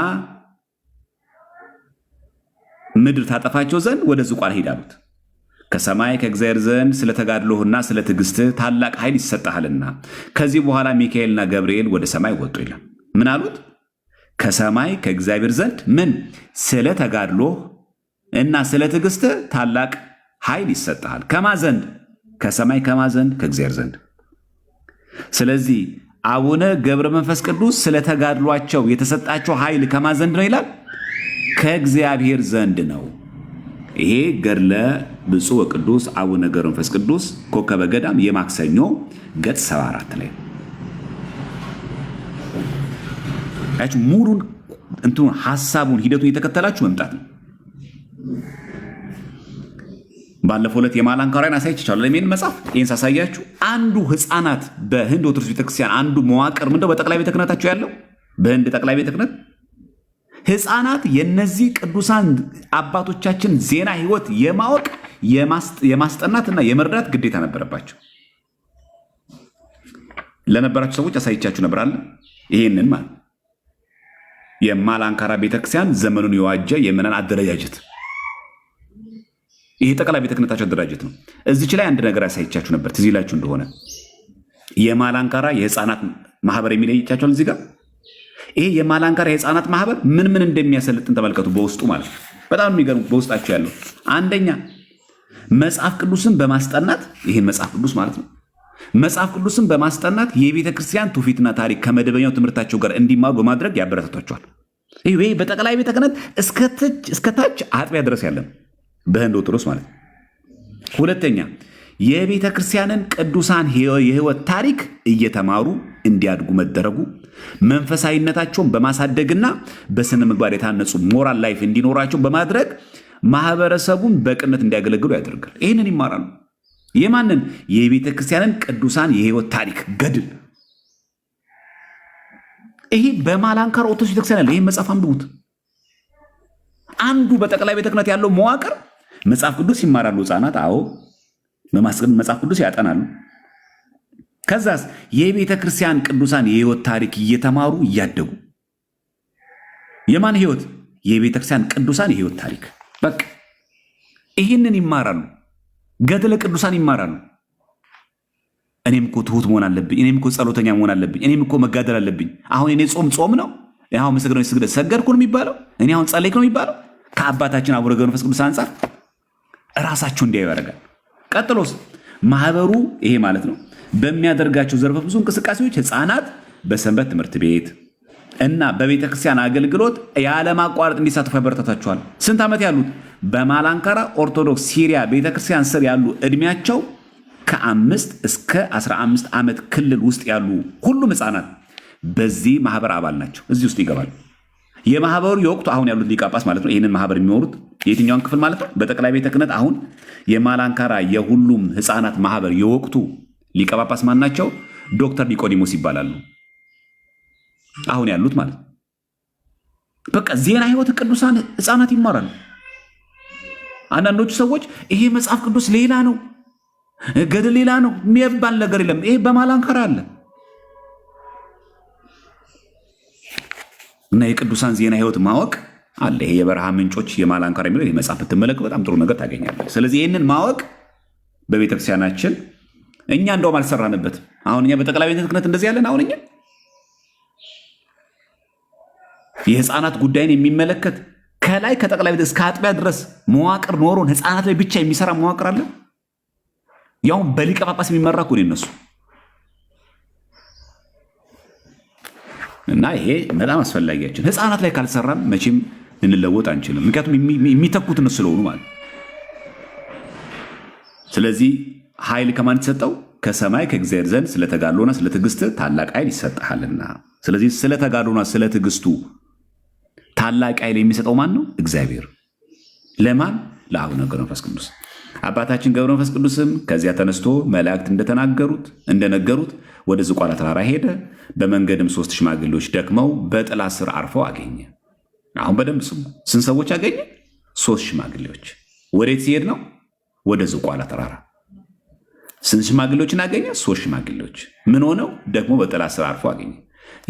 ምድር ታጠፋቸው ዘንድ ወደ ዝቋላ ሂድ አሉት። ከሰማይ ከእግዚአብሔር ዘንድ ስለተጋድሎህና ስለ ትዕግስትህ ታላቅ ኃይል ይሰጣልና። ከዚህ በኋላ ሚካኤልና ገብርኤል ወደ ሰማይ ወጡ ይላል። ምን አሉት? ከሰማይ ከእግዚአብሔር ዘንድ ምን ስለ ተጋድሎህ እና ስለ ትዕግስትህ ታላቅ ኃይል ይሰጣል። ከማ ዘንድ? ከሰማይ ከማ ዘንድ? ከእግዚአብሔር ዘንድ። ስለዚህ አቡነ ገብረ መንፈስ ቅዱስ ስለ ተጋድሏቸው የተሰጣቸው ኃይል ከማ ዘንድ ነው ይላል? ከእግዚአብሔር ዘንድ ነው። ይሄ ገድለ ብፁዕ ወቅዱስ አቡነ ገብረ መንፈስ ቅዱስ ኮከበ ገዳም የማክሰኞ ገጽ 74 ላይ ያችሁ ሙሉን እንትኑ ሐሳቡን ሂደቱን እየተከተላችሁ መምጣት ነው። ባለፈው ዕለት የማላንካራን አሳይቻለሁ። ለምን መጽሐፍ ይሄን ሳሳያችሁ አንዱ ህፃናት በህንድ ኦርቶዶክስ ቤተክርስቲያን አንዱ መዋቅር ምንድነው በጠቅላይ ቤተ ክህነታቸው ያለው በህንድ ጠቅላይ ቤተ ክህነት ህፃናት የነዚህ ቅዱሳን አባቶቻችን ዜና ህይወት የማወቅ የማስጠናትና የመርዳት ግዴታ ነበረባቸው። ለነበራችሁ ሰዎች አሳይቻችሁ ነበር አለ። ይሄንን ማለት የማላንካራ ቤተክርስቲያን ዘመኑን የዋጀ የምዕመናን አደረጃጀት፣ ይሄ ጠቅላይ ቤተ ክህነታቸው አደራጀት ነው። እዚች ላይ አንድ ነገር አሳይቻችሁ ነበር፣ ትዝ ይላችሁ እንደሆነ የማላንካራ የህፃናት ማህበር የሚለይቻቸዋል። እዚህ ጋር ይሄ የማላንካራ የህፃናት ማህበር ምን ምን እንደሚያሰልጥን ተመልከቱ። በውስጡ ማለት በጣም የሚገርም በውስጣቸው ያለው አንደኛ መጽሐፍ ቅዱስን በማስጠናት ይህን መጽሐፍ ቅዱስ ማለት ነው መጽሐፍ ቅዱስን በማስጠናት የቤተ ክርስቲያን ትውፊትና ታሪክ ከመደበኛው ትምህርታቸው ጋር እንዲማሩ በማድረግ ያበረታቷቸዋል። ይሄ በጠቅላይ ቤተ ክህነት እስከ ታች አጥቢያ ድረስ ያለን በህንድ ኦርቶዶክስ ማለት። ሁለተኛ የቤተ ክርስቲያንን ቅዱሳን የህይወት ታሪክ እየተማሩ እንዲያድጉ መደረጉ መንፈሳዊነታቸውን በማሳደግና በስነ ምግባር የታነጹ ሞራል ላይፍ እንዲኖራቸው በማድረግ ማህበረሰቡን በቅነት እንዲያገለግሉ ያደርጋል። ይህንን ይማራሉ። የማንን? የቤተ ክርስቲያንን ቅዱሳን የህይወት ታሪክ ገድል። ይሄ በማላንካራ ኦርቶዶክስ ቤተክርስቲያን ያለ ይህ መጽሐፍ አንብቡት። አንዱ በጠቅላይ ቤተ ክህነት ያለው መዋቅር መጽሐፍ ቅዱስ ይማራሉ ህፃናት። አዎ መጽሐፍ ቅዱስ ያጠናሉ። ከዛስ የቤተ ክርስቲያን ቅዱሳን የህይወት ታሪክ እየተማሩ እያደጉ የማን ህይወት? የቤተ ክርስቲያን ቅዱሳን የህይወት ታሪክ። በቃ ይህንን ይማራሉ። ገድለ ቅዱሳን ይማራሉ። እኔም እኮ ትሁት መሆን አለብኝ፣ እኔም እኮ ጸሎተኛ መሆን አለብኝ፣ እኔም እኮ መጋደል አለብኝ። አሁን እኔ ጾም ነው፣ አሁን መስገድ ነው ሰገድኩ ነው የሚባለው፣ እኔ አሁን ጸለይክ ነው የሚባለው። ከአባታችን አቡነ ገብረ መንፈስ ቅዱስ አንጻር እራሳቸው እንዲያዩ ያደርጋል። ቀጥሎስ ማህበሩ ይሄ ማለት ነው በሚያደርጋቸው ዘርፈ ብዙ እንቅስቃሴዎች ህፃናት በሰንበት ትምህርት ቤት እና በቤተ ክርስቲያን አገልግሎት ያለማቋረጥ እንዲሳተፉ ያበረታታቸዋል። ስንት ዓመት ያሉት? በማላንካራ ኦርቶዶክስ ሲሪያ ቤተክርስቲያን ስር ያሉ እድሜያቸው ከ5 እስከ 15 ዓመት ክልል ውስጥ ያሉ ሁሉም ህፃናት በዚህ ማህበር አባል ናቸው። እዚህ ውስጥ ይገባሉ። የማህበሩ የወቅቱ አሁን ያሉት ሊቀ ጳጳስ ማለት ነው ይህንን ማህበር የሚኖሩት የትኛውን ክፍል ማለት ነው? በጠቅላይ ቤተ ክህነት አሁን የማላንካራ የሁሉም ህፃናት ማህበር የወቅቱ ሊቀ ጳጳስ ማን ናቸው? ዶክተር ኒቆዲሞስ ይባላሉ። አሁን ያሉት ማለት በቃ ዜና ህይወት ቅዱሳን ህፃናት ይማራሉ። አንዳንዶቹ ሰዎች ይሄ መጽሐፍ ቅዱስ ሌላ ነው፣ ገድል ሌላ ነው የሚባል ነገር የለም። ይሄ በማላንካራ አለ እና የቅዱሳን ዜና ህይወት ማወቅ አለ። ይሄ የበረሃ ምንጮች የማላንካራ የሚለው ይሄ መጽሐፍ ብትመለከቱ በጣም ጥሩ ነገር ታገኛለህ። ስለዚህ ይህንን ማወቅ በቤተክርስቲያናችን እኛ እንደውም አልሰራንበትም። አሁን እኛ በጠቅላይ ቤተ ክህነት እንደዚህ ያለን አሁን እኛ የህፃናት ጉዳይን የሚመለከት ከላይ ከጠቅላይ ቤተ እስከ አጥቢያ ድረስ መዋቅር ኖሮን ህፃናት ላይ ብቻ የሚሰራ መዋቅር አለ። ያውም በሊቀ ጳጳስ የሚመራ እኮ ነው የነሱ እና ይሄ በጣም አስፈላጊያችን። ህፃናት ላይ ካልሰራን መቼም ልንለወጥ አንችልም። ምክንያቱም የሚተኩት እነሱ ስለሆኑ ማለት። ስለዚህ ኃይል ከማን የተሰጠው? ከሰማይ ከእግዚአብሔር ዘንድ ስለተጋድሎና ስለ ትዕግስት ታላቅ ኃይል ይሰጥሃልና። ስለዚህ ስለ ተጋድሎና ስለ ትዕግስቱ ታላቅ ኃይል የሚሰጠው ማን ነው? እግዚአብሔር። ለማን? ለአቡነ ገብረ መንፈስ ቅዱስ። አባታችን ገብረ መንፈስ ቅዱስም ከዚያ ተነስቶ መላእክት እንደነገሩት ወደ ዝቋላ ተራራ ሄደ። በመንገድም 3 ሽማግሌዎች ደክመው በጥላ ስር አርፈው አገኘ። አሁን በደንብ ስሙ። ስንት ሰዎች አገኘ? 3 ሽማግሌዎች። ወዴት ሲሄድ ነው? ወደ ዝቋላ ተራራ። ስንት ሽማግሌዎችን አገኘ? 3 ሽማግሌዎች። ምን ሆነው? ደግሞ በጥላ ስር አርፈው አገኘ።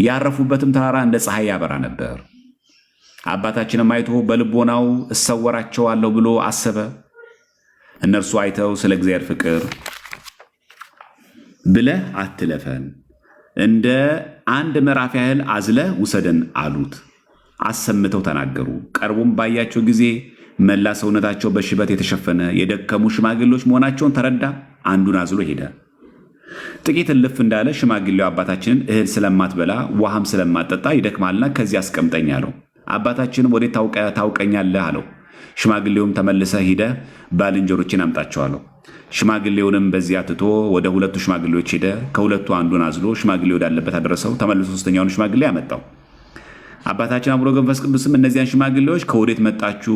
ያረፉበትም ተራራ እንደ ፀሐይ ያበራ ነበር። አባታችንም አይቶ በልቦናው እሰወራቸዋለሁ ብሎ አሰበ። እነርሱ አይተው ስለ እግዚአብሔር ፍቅር ብለህ አትለፈን፣ እንደ 1 ምዕራፍ ያህል አዝለህ ውሰደን አሉት። አሰምተው ተናገሩ። ቀርቦም ባያቸው ጊዜ መላ ሰውነታቸው በሽበት የተሸፈነ የደከሙ ሽማግሌዎች መሆናቸውን ተረዳ። አንዱን አዝሎ ሄደ። ጥቂት እልፍ እንዳለ ሽማግሌው አባታችንን እህል ስለማትበላ ውሃም ስለማትጠጣ ይደክማልና ከዚህ አስቀምጠኝ አለው። አባታችንም ወዴት ታውቀኛለህ አለው። ሽማግሌውም ተመልሰህ ሂደህ ባልንጀሮችን አምጣቸው አለው። ሽማግሌውንም በዚያ ትቶ ወደ 2 ሽማግሌዎች ሄደ። ከሁለቱ አንዱን አዝሎ ሽማግሌ ወዳለበት አደረሰው። ተመልሶ 3ኛውን ሽማግሌ አመጣው። አባታችን አቡነ ገብረ መንፈስ ቅዱስም እነዚያን ሽማግሌዎች ከወዴት መጣችሁ?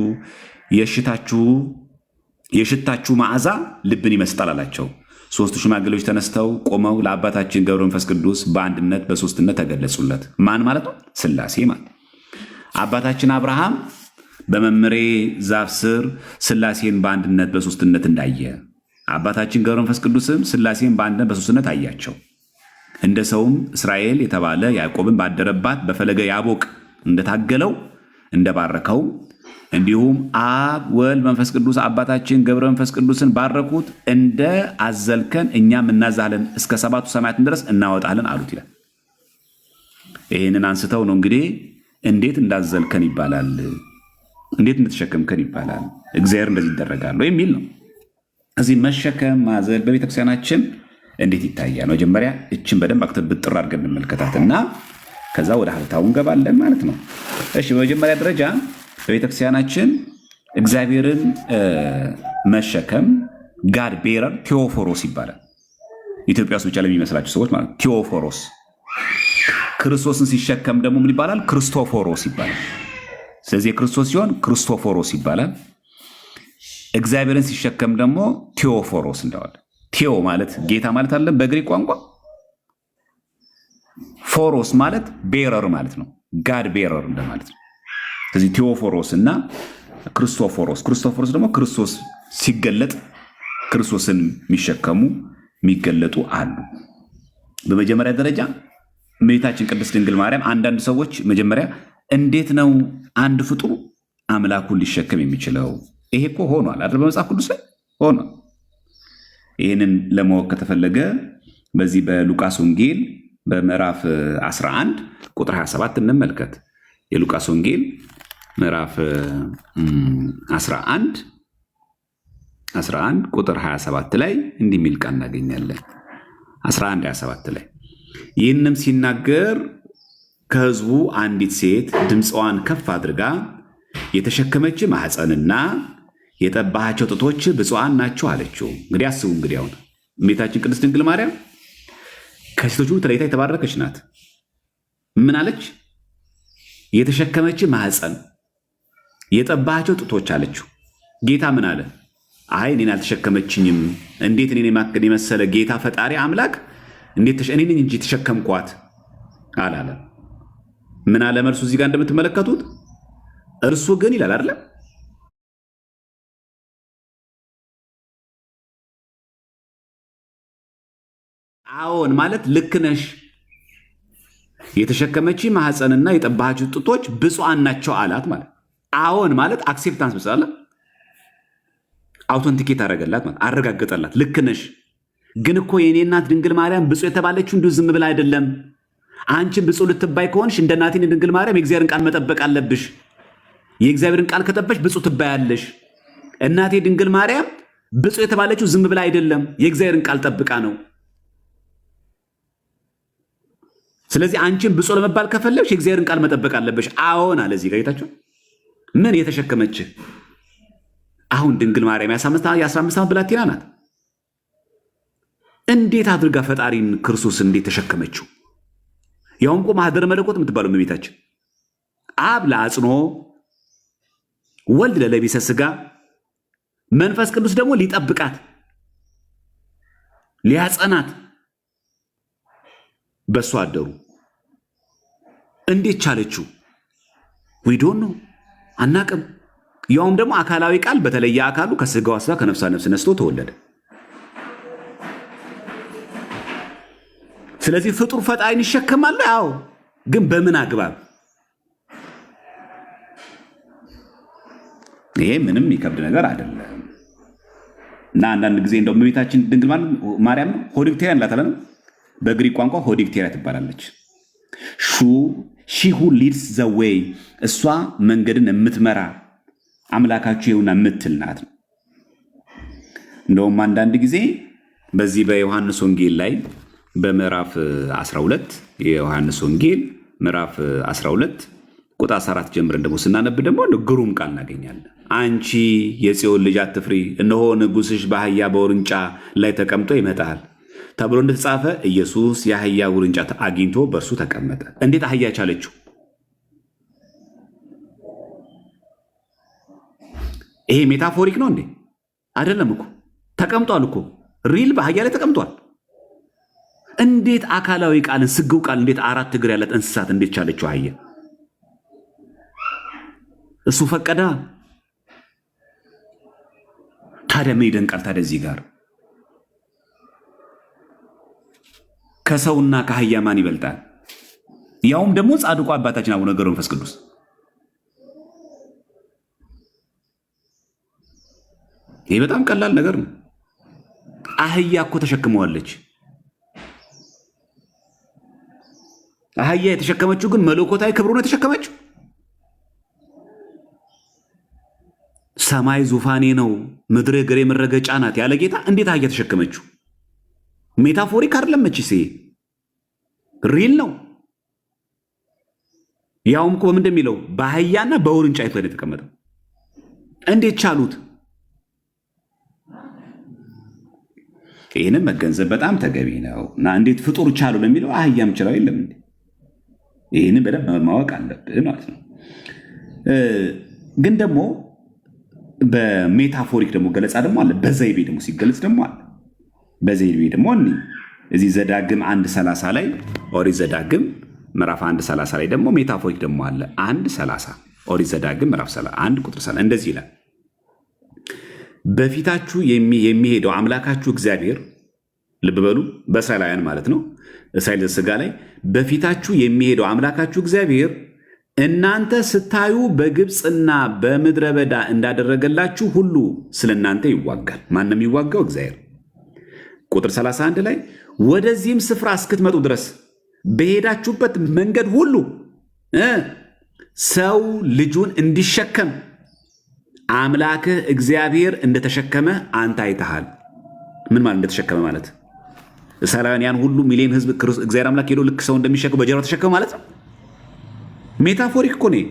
የሽታችሁ መዓዛ ልብን ይመስጣል አላቸው። 3ቱ ሽማግሌዎች ተነስተው ቆመው ለአባታችን ገብረ መንፈስ ቅዱስ በአንድነት በሶስትነት ተገለጹለት። ማን ማለት ነው? ሥላሴ ማለት። አባታችን አብርሃም በመምሬ ዛፍ ስር ሥላሴን በአንድነት በሶስትነት እንዳየ አባታችን ገብረ መንፈስ ቅዱስም ሥላሴን በአንድነት በሶስትነት አያቸው። እንደ ሰውም እስራኤል የተባለ ያዕቆብን ባደረባት በፈለገ ያቦቅ እንደታገለው እንደባረከው እንዲሁም አብ ወልድ መንፈስ ቅዱስ አባታችን ገብረ መንፈስ ቅዱስን ባረኩት እንደ አዘልከን እኛም እናዛለን እስከ 7ቱ ሰማያትን ድረስ እናወጣለን አሉት ይላል። ይህንን አንስተው ነው እንግዲህ እንዴት እንዳዘልከን ይባላል፣ እንዴት እንደተሸከምከን ይባላል፣ እግዚአብሔር እንደዚህ ይደረጋል የሚል ነው። እዚህ መሸከም ማዘል በቤተክርስቲያናችን እንዴት ይታያል? መጀመሪያ እችን በደንብ ብጥር አድርገን እንመልከታትና ከዛ ወደ ሀብታው እንገባለን ማለት ነው። እሺ፣ በመጀመሪያ ደረጃ በቤተክርስቲያናችን እግዚአብሔርን መሸከም ጋድ ቤረር ቴዎፎሮስ ይባላል። ኢትዮጵያ ውስጥ ብቻ ለሚመስላቸው ሰዎች ማለት ቴዎፎሮስ። ክርስቶስን ሲሸከም ደግሞ ምን ይባላል? ክርስቶፎሮስ ይባላል። ስለዚህ የክርስቶስ ሲሆን ክርስቶፎሮስ ይባላል። እግዚአብሔርን ሲሸከም ደግሞ ቴዎፎሮስ እንደዋል። ቴዎ ማለት ጌታ ማለት አለ በግሪክ ቋንቋ። ፎሮስ ማለት ቤረር ማለት ነው። ጋድ ቤረር እንደማለት ነው። ስለዚህ ቴዎፎሮስ እና ክርስቶፎሮስ። ክርስቶፎሮስ ደግሞ ክርስቶስ ሲገለጥ ክርስቶስን የሚሸከሙ የሚገለጡ አሉ። በመጀመሪያ ደረጃ እመቤታችን ቅድስት ድንግል ማርያም። አንዳንድ ሰዎች መጀመሪያ እንዴት ነው አንድ ፍጡር አምላኩን ሊሸከም የሚችለው? ይሄ እኮ ሆኗል አይደል? በመጽሐፍ ቅዱስ ላይ ሆኗል። ይህንን ለማወቅ ከተፈለገ በዚህ በሉቃስ ወንጌል በምዕራፍ 11 ቁጥር 27 እንመልከት። የሉቃስ ወንጌል ምዕራፍ 11 ቁጥር 27 ላይ እንዲህ የሚል ቃል እናገኛለን። 11:27 ላይ ይህንም ሲናገር ከሕዝቡ አንዲት ሴት ድምፅዋን ከፍ አድርጋ የተሸከመች ማኅፀንና የጠባሃቸው ጡቶች ብፁዓን ናቸው አለችው። እንግዲህ አስቡ። እንግዲህ አሁን እመቤታችን ቅድስት ድንግል ማርያም ከሴቶች ሁሉ ተለይታ የተባረከች ናት። ምን አለች? የተሸከመች ማኅፀን የጠባሃቸው ጡቶች አለችው። ጌታ ምን አለ? አይ እኔን አልተሸከመችኝም። እንዴት እኔን የመሰለ ጌታ ፈጣሪ አምላክ እንዴት እኔ ነኝ እንጂ ተሸከምኳት አላለ። ምን አለ መልሱ? እዚህ ጋር እንደምትመለከቱት እርሱ ግን ይላል አይደለም አዎን ማለት ልክ ነሽ፣ የተሸከመች ማኅፀንና የጠባሃችሁ ጡቶች ብፁዓን ናቸው አላት ማለት። አዎን ማለት አክሴፕታንስ መስላለ አውቶንቲኬት አደረገላት ማለት አረጋገጠላት። ልክ ነሽ፣ ግን እኮ የኔ እናት ድንግል ማርያም ብፁዕ የተባለችው እንዲሁ ዝም ብላ አይደለም። አንቺን ብፁዕ ልትባይ ከሆንሽ እንደ እናቴ ድንግል ማርያም የእግዚአብሔርን ቃል መጠበቅ አለብሽ። የእግዚአብሔርን ቃል ከጠበቅሽ ብፁዕ ትባያለሽ። እናቴ ድንግል ማርያም ብፁዕ የተባለችው ዝም ብላ አይደለም፣ የእግዚአብሔርን ቃል ጠብቃ ነው። ስለዚህ አንቺን ብፁዕ ለመባል ከፈለግሽ የእግዚአብሔርን ቃል መጠበቅ አለብሽ። አዎን አለ። እዚህ ጋር ጌታቸው ምን የተሸከመች? አሁን ድንግል ማርያም የ15 ዓመት ብላቴና ናት። እንዴት አድርጋ ፈጣሪን ክርስቶስ እንዴት ተሸከመችው? ያውም እኮ ማኅደረ መለኮት የምትባለው እመቤታችን አብ ለአጽንኦ፣ ወልድ ለለቢሰ ሥጋ፣ መንፈስ ቅዱስ ደግሞ ሊጠብቃት ሊያጸናት በእሱ አደሩ። እንዴት ቻለችው? ዊዶን ነው አናቅም። ያውም ደግሞ አካላዊ ቃል በተለየ አካሉ ከስጋዋ ሥጋ ከነፍሷ ነፍስ ነስቶ ተወለደ። ስለዚህ ፍጡር ፈጣሪን ይሸከማል። አዎ፣ ግን በምን አግባብ? ይሄ ምንም የሚከብድ ነገር አይደለም። እና አንዳንድ ጊዜ እንደው እመቤታችን ድንግል ማርያም ሆዲክቴሪያ እንላታለን። በግሪክ ቋንቋ ሆዲክቴሪያ ትባላለች። ሺ ሁ ሊድስ ዘ ዌይ፣ እሷ መንገድን የምትመራ አምላካችሁ ይሁና የምትል ናት ነው። እንደውም አንዳንድ ጊዜ በዚህ በዮሐንስ ወንጌል ላይ በምዕራፍ 12 የዮሐንስ ወንጌል ምዕራፍ 12 ቁጥር 14 ጀምረን ደግሞ ስናነብ ደግሞ ግሩም ቃል እናገኛለን። አንቺ የጽዮን ልጅ አትፍሪ፣ እነሆ ንጉሥሽ በአህያ በውርንጫ ላይ ተቀምጦ ይመጣል ተብሎ እንደተጻፈ ኢየሱስ የአህያ ውርንጫ አግኝቶ በእርሱ ተቀመጠ። እንዴት አህያ ቻለችው? ይሄ ሜታፎሪክ ነው እንዴ? አይደለም እኮ ተቀምጧል እኮ ሪል በአህያ ላይ ተቀምጧል። እንዴት አካላዊ ቃልን ስግው ቃል እንዴት 4 እግር ያላት እንስሳት እንዴት ቻለችው አህያ? እሱ ፈቀዳ። ታዲያ ምን ይደንቃል? ታዲያ እዚህ ጋር ከሰውና ከአህያ ማን ይበልጣል? ያውም ደግሞ ጻድቁ አባታችን አቡነ ገብረ መንፈስ ቅዱስ። ይህ በጣም ቀላል ነገር ነው። አህያ እኮ ተሸክመዋለች። አህያ የተሸከመችው ግን መለኮታዊ ክብሩ ነው የተሸከመችው። ሰማይ ዙፋኔ ነው፣ ምድር እግሬ መረገጫ ናት ያለ ጌታ እንዴት አህያ ተሸከመችው? ሜታፎሪክ አይደለም መችሴ፣ ሪል ነው። ያውም እኮ ምን እንደሚለው በአህያና በውርንጫይቱ ላይ የተቀመጠው። እንዴት ቻሉት? ይህንን መገንዘብ በጣም ተገቢ ነው። እና እንዴት ፍጡር ቻሉ ለሚለው አህያም ችለው የለም እንዴ? ይህንን በደንብ ማወቅ አለብን ማለት ነው። ግን ደግሞ በሜታፎሪክ ደግሞ ገለጻ ደግሞ አለ። በዘይቤ ደግሞ ሲገለጽ ደግሞ አለ። በዘይቤ ደግሞ እዚህ ዘዳግም 1:30 ላይ ኦሪት ዘዳግም ምዕራፍ 1:30 ላይ ደግሞ ሜታፎሪክ ደግሞ አለ። 1:30 ኦሪት ዘዳግም ምዕራፍ 1 ቁጥር 30 እንደዚህ ይላል፣ በፊታችሁ የሚሄደው አምላካችሁ እግዚአብሔር፣ ልብ በሉ በእስራኤላውያን ማለት ነው፣ እስራኤል ዘሥጋ ላይ በፊታችሁ የሚሄደው አምላካችሁ እግዚአብሔር እናንተ ስታዩ በግብፅና በምድረ በዳ እንዳደረገላችሁ ሁሉ ስለ እናንተ ይዋጋል። ማንም የሚዋጋው? እግዚአብሔር። ቁጥር 31 ላይ ወደዚህም ስፍራ እስክትመጡ ድረስ በሄዳችሁበት መንገድ ሁሉ ሰው ልጁን እንዲሸከም አምላክህ እግዚአብሔር እንደተሸከመ አንተ አይተሃል። ምን ማለት እንደተሸከመ ማለት? እስራኤላውያን ያን ሁሉ ሚሊዮን ህዝብ እግዚአብሔር አምላክ ሄዶ ልክ ሰው እንደሚሸከም በጀርባ ተሸከመ ማለት ነው። ሜታፎሪክ እኮ ነው።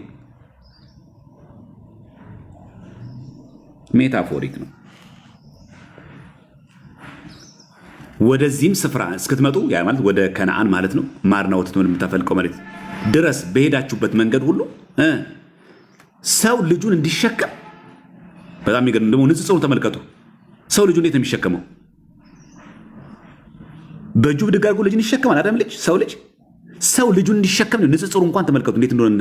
ሜታፎሪክ ነው። ወደዚህም ስፍራ እስክትመጡ ያ ማለት ወደ ከነዓን ማለት ነው። ማርና ወተት የምታፈልቀው መሬት ድረስ በሄዳችሁበት መንገድ ሁሉ ሰው ልጁን እንዲሸከም። በጣም የሚገርም ደግሞ ንጽጽሩን ተመልከቱ። ሰው ልጁ እንዴት ነው የሚሸከመው? በእጁ ብድግ አድርጎ ልጅን ይሸከማል አይደል? ሰው ልጁን እንዲሸከም ነው። ንጽጽሩ እንኳን ተመልከቱ እንዴት እንደሆነ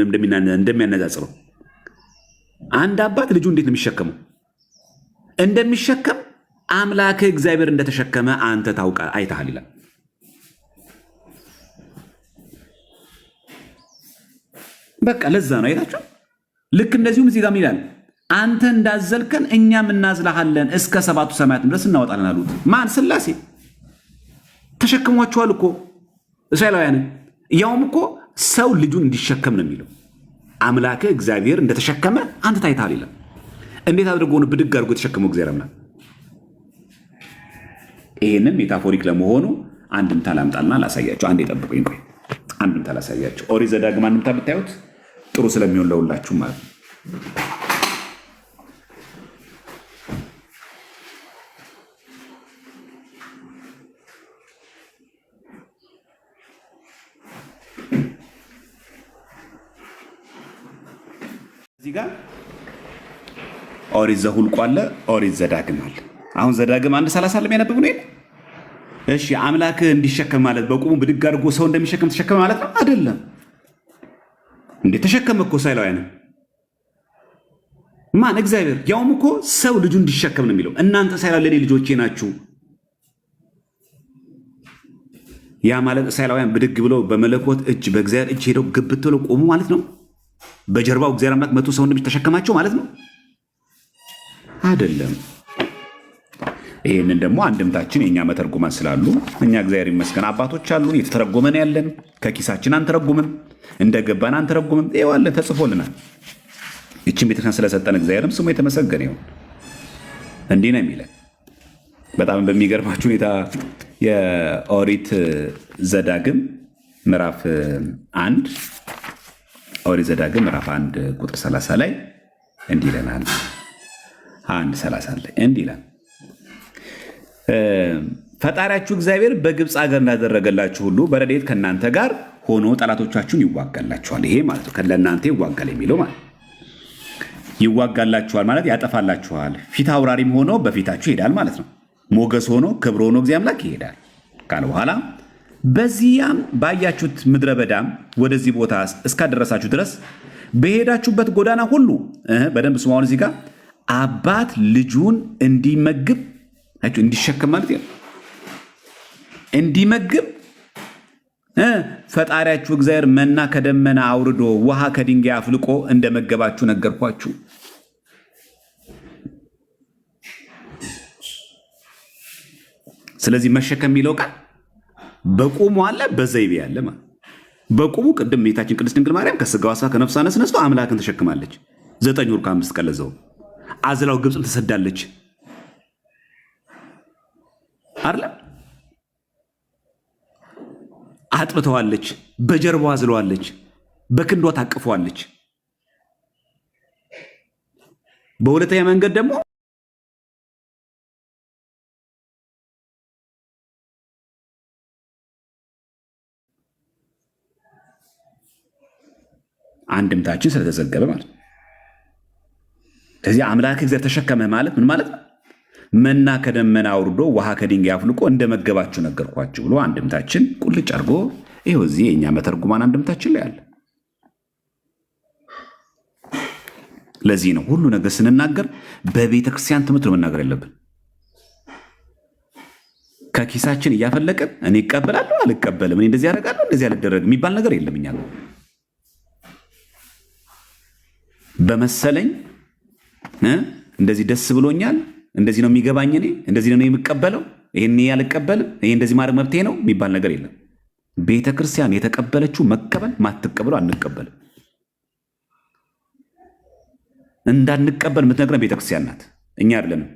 እንደሚያነጻጽረው። አንድ አባት ልጁ እንዴት ነው የሚሸከመው? እንደሚሸከም አምላክህ እግዚአብሔር እንደተሸከመ አንተ አይተሃል ይላል። በቃ ለዛ ነው አይታችሁ። ልክ እንደዚሁም እዚህ ጋር ይላል አንተ እንዳዘልከን እኛም እናዝልሃለን እስከ 7ቱ ሰማያት ድረስ እናወጣለን አሉት። ማን? ሥላሴ ተሸክሟቸዋል እኮ እስራኤላውያንን። ያውም እኮ ሰው ልጁን እንዲሸከም ነው የሚለው። አምላክህ እግዚአብሔር እንደተሸከመ አንተ ታይተሃል ይላል። እንዴት አድርጎ ነው ብድግ አድርጎ የተሸከመው እግዚአብሔር አምላክ? ይህንም ሜታፎሪክ ለመሆኑ አንድምታ ላምጣልና ላሳያቸው። አንድ የጠብቁኝ ቆይ፣ አንድምታ ላሳያቸው። ኦሪት ዘዳግም አንድምታ ብታዩት ጥሩ ስለሚሆን ለሁላችሁ ማለት ነው። እዚህ ጋር ኦሪት ዘኍልቍ አለ፣ ኦሪት ዘዳግም አለ። አሁን ዘዳግም 1:30 ለሚያነብብ ነው። እሺ አምላክ እንዲሸከም ማለት በቁሙ ብድግ አድርጎ ሰው እንደሚሸከም ተሸከመ ማለት ነው አይደለም እንዴ? ተሸከመ እኮ እስራኤላውያን። ማን? እግዚአብሔር። ያውም እኮ ሰው ልጁ እንዲሸከም ነው የሚለው። እናንተ እስራኤላውያን ለኔ ልጆቼ ናችሁ። ያ ማለት እስራኤላውያን ብድግ ብለው በመለኮት እጅ በእግዚአብሔር እጅ ሄደው ግብት ብለው ቆሙ ማለት ነው። በጀርባው እግዚአብሔር አምላክ መቶ ሰው እንደሚተሸከማቸው ማለት ነው አይደለም። ይህንን ደግሞ አንድምታችን የእኛ መተርጉማን ስላሉ እኛ እግዚአብሔር ይመስገን አባቶች አሉን። የተተረጎመን ያለን ከኪሳችን አንተረጉምም፣ እንደገባን አንተረጉምም። ይኸዋለን ተጽፎልናል። ይችን ቤተክርስቲያን ስለሰጠን እግዚአብሔርም ስሙ የተመሰገነ ይሁን። እንዲህ ነው የሚለን። በጣም በሚገርማችሁ ሁኔታ የኦሪት ዘዳግም ምዕራፍ 1 ኦሪት ዘዳግም ምዕራፍ 1 ቁጥር 30 ላይ እንዲህ ይለናል። 1:30 ላይ እንዲህ ይላል ፈጣሪያችሁ እግዚአብሔር በግብፅ ሀገር እንዳደረገላችሁ ሁሉ በረድኤት ከእናንተ ጋር ሆኖ ጠላቶቻችሁን ይዋጋላችኋል። ይሄ ማለት ነው ለእናንተ ይዋጋል የሚለው ማለት ይዋጋላችኋል ማለት ያጠፋላችኋል። ፊት አውራሪም ሆኖ በፊታችሁ ይሄዳል ማለት ነው። ሞገስ ሆኖ ክብር ሆኖ እግዚአብሔር አምላክ ይሄዳል ካለ በኋላ በዚያም ባያችሁት ምድረ በዳም ወደዚህ ቦታ እስካደረሳችሁ ድረስ በሄዳችሁበት ጎዳና ሁሉ በደንብ ስሙ። አሁን እዚህ ጋር አባት ልጁን እንዲመግብ እንዲሸከም ማለት ነው። እንዲመግብ ፈጣሪያችሁ እግዚአብሔር መና ከደመና አውርዶ ውሃ ከድንጋይ አፍልቆ እንደመገባችሁ ነገርኳችሁ። ስለዚህ መሸከም የሚለው ቃል በቁሙ አለ፣ በዘይቤ አለ ማለት። በቁሙ ቅድም እመቤታችን ቅድስት ድንግል ማርያም ከስጋዋ ስጋ ከነፍሷ ነስቶ አምላክን ተሸክማለች። 9 ወር ከ5 ቀን ለዛው አዝላው ግብፅን ተሰዳለች አይደል? አጥብተዋለች፣ በጀርባዋ አዝለዋለች፣ በክንዷ ታቅፈዋለች። በሁለተኛ መንገድ ደግሞ አንድምታችን ስለተዘገበ ማለት። ስለዚህ አምላክ እግዚአብሔር ተሸከመ ማለት ምን ማለት ነው? መና ከደመና አውርዶ ውሃ ከድንጋይ አፍልቆ እንደመገባችሁ ነገርኳችሁ ብሎ አንድምታችን ቁልጭ አድርጎ ይኸው እዚህ የእኛ መተርጉማን አንድምታችን ላይ አለ። ለዚህ ነው ሁሉ ነገር ስንናገር በቤተ ክርስቲያን ትምህርት ነው መናገር ያለብን። ከኪሳችን እያፈለቅን እኔ እቀበላለሁ አልቀበልም፣ እኔ እንደዚህ ያደርጋለሁ እንደዚህ አልደረግም የሚባል ነገር የለም። እኛ በመሰለኝ እንደዚህ ደስ ብሎኛል፣ እንደዚህ ነው የሚገባኝ፣ እኔ እንደዚህ ነው የምቀበለው፣ ይሄን አልቀበልም፣ ይሄ እንደዚህ ማድረግ መብቴ ነው የሚባል ነገር የለም። ቤተ ክርስቲያን የተቀበለችው መቀበል፣ ማትቀበለው አንቀበልም። እንዳንቀበል የምትነግረን ቤተ ክርስቲያን ናት፣ እኛ አይደለንም።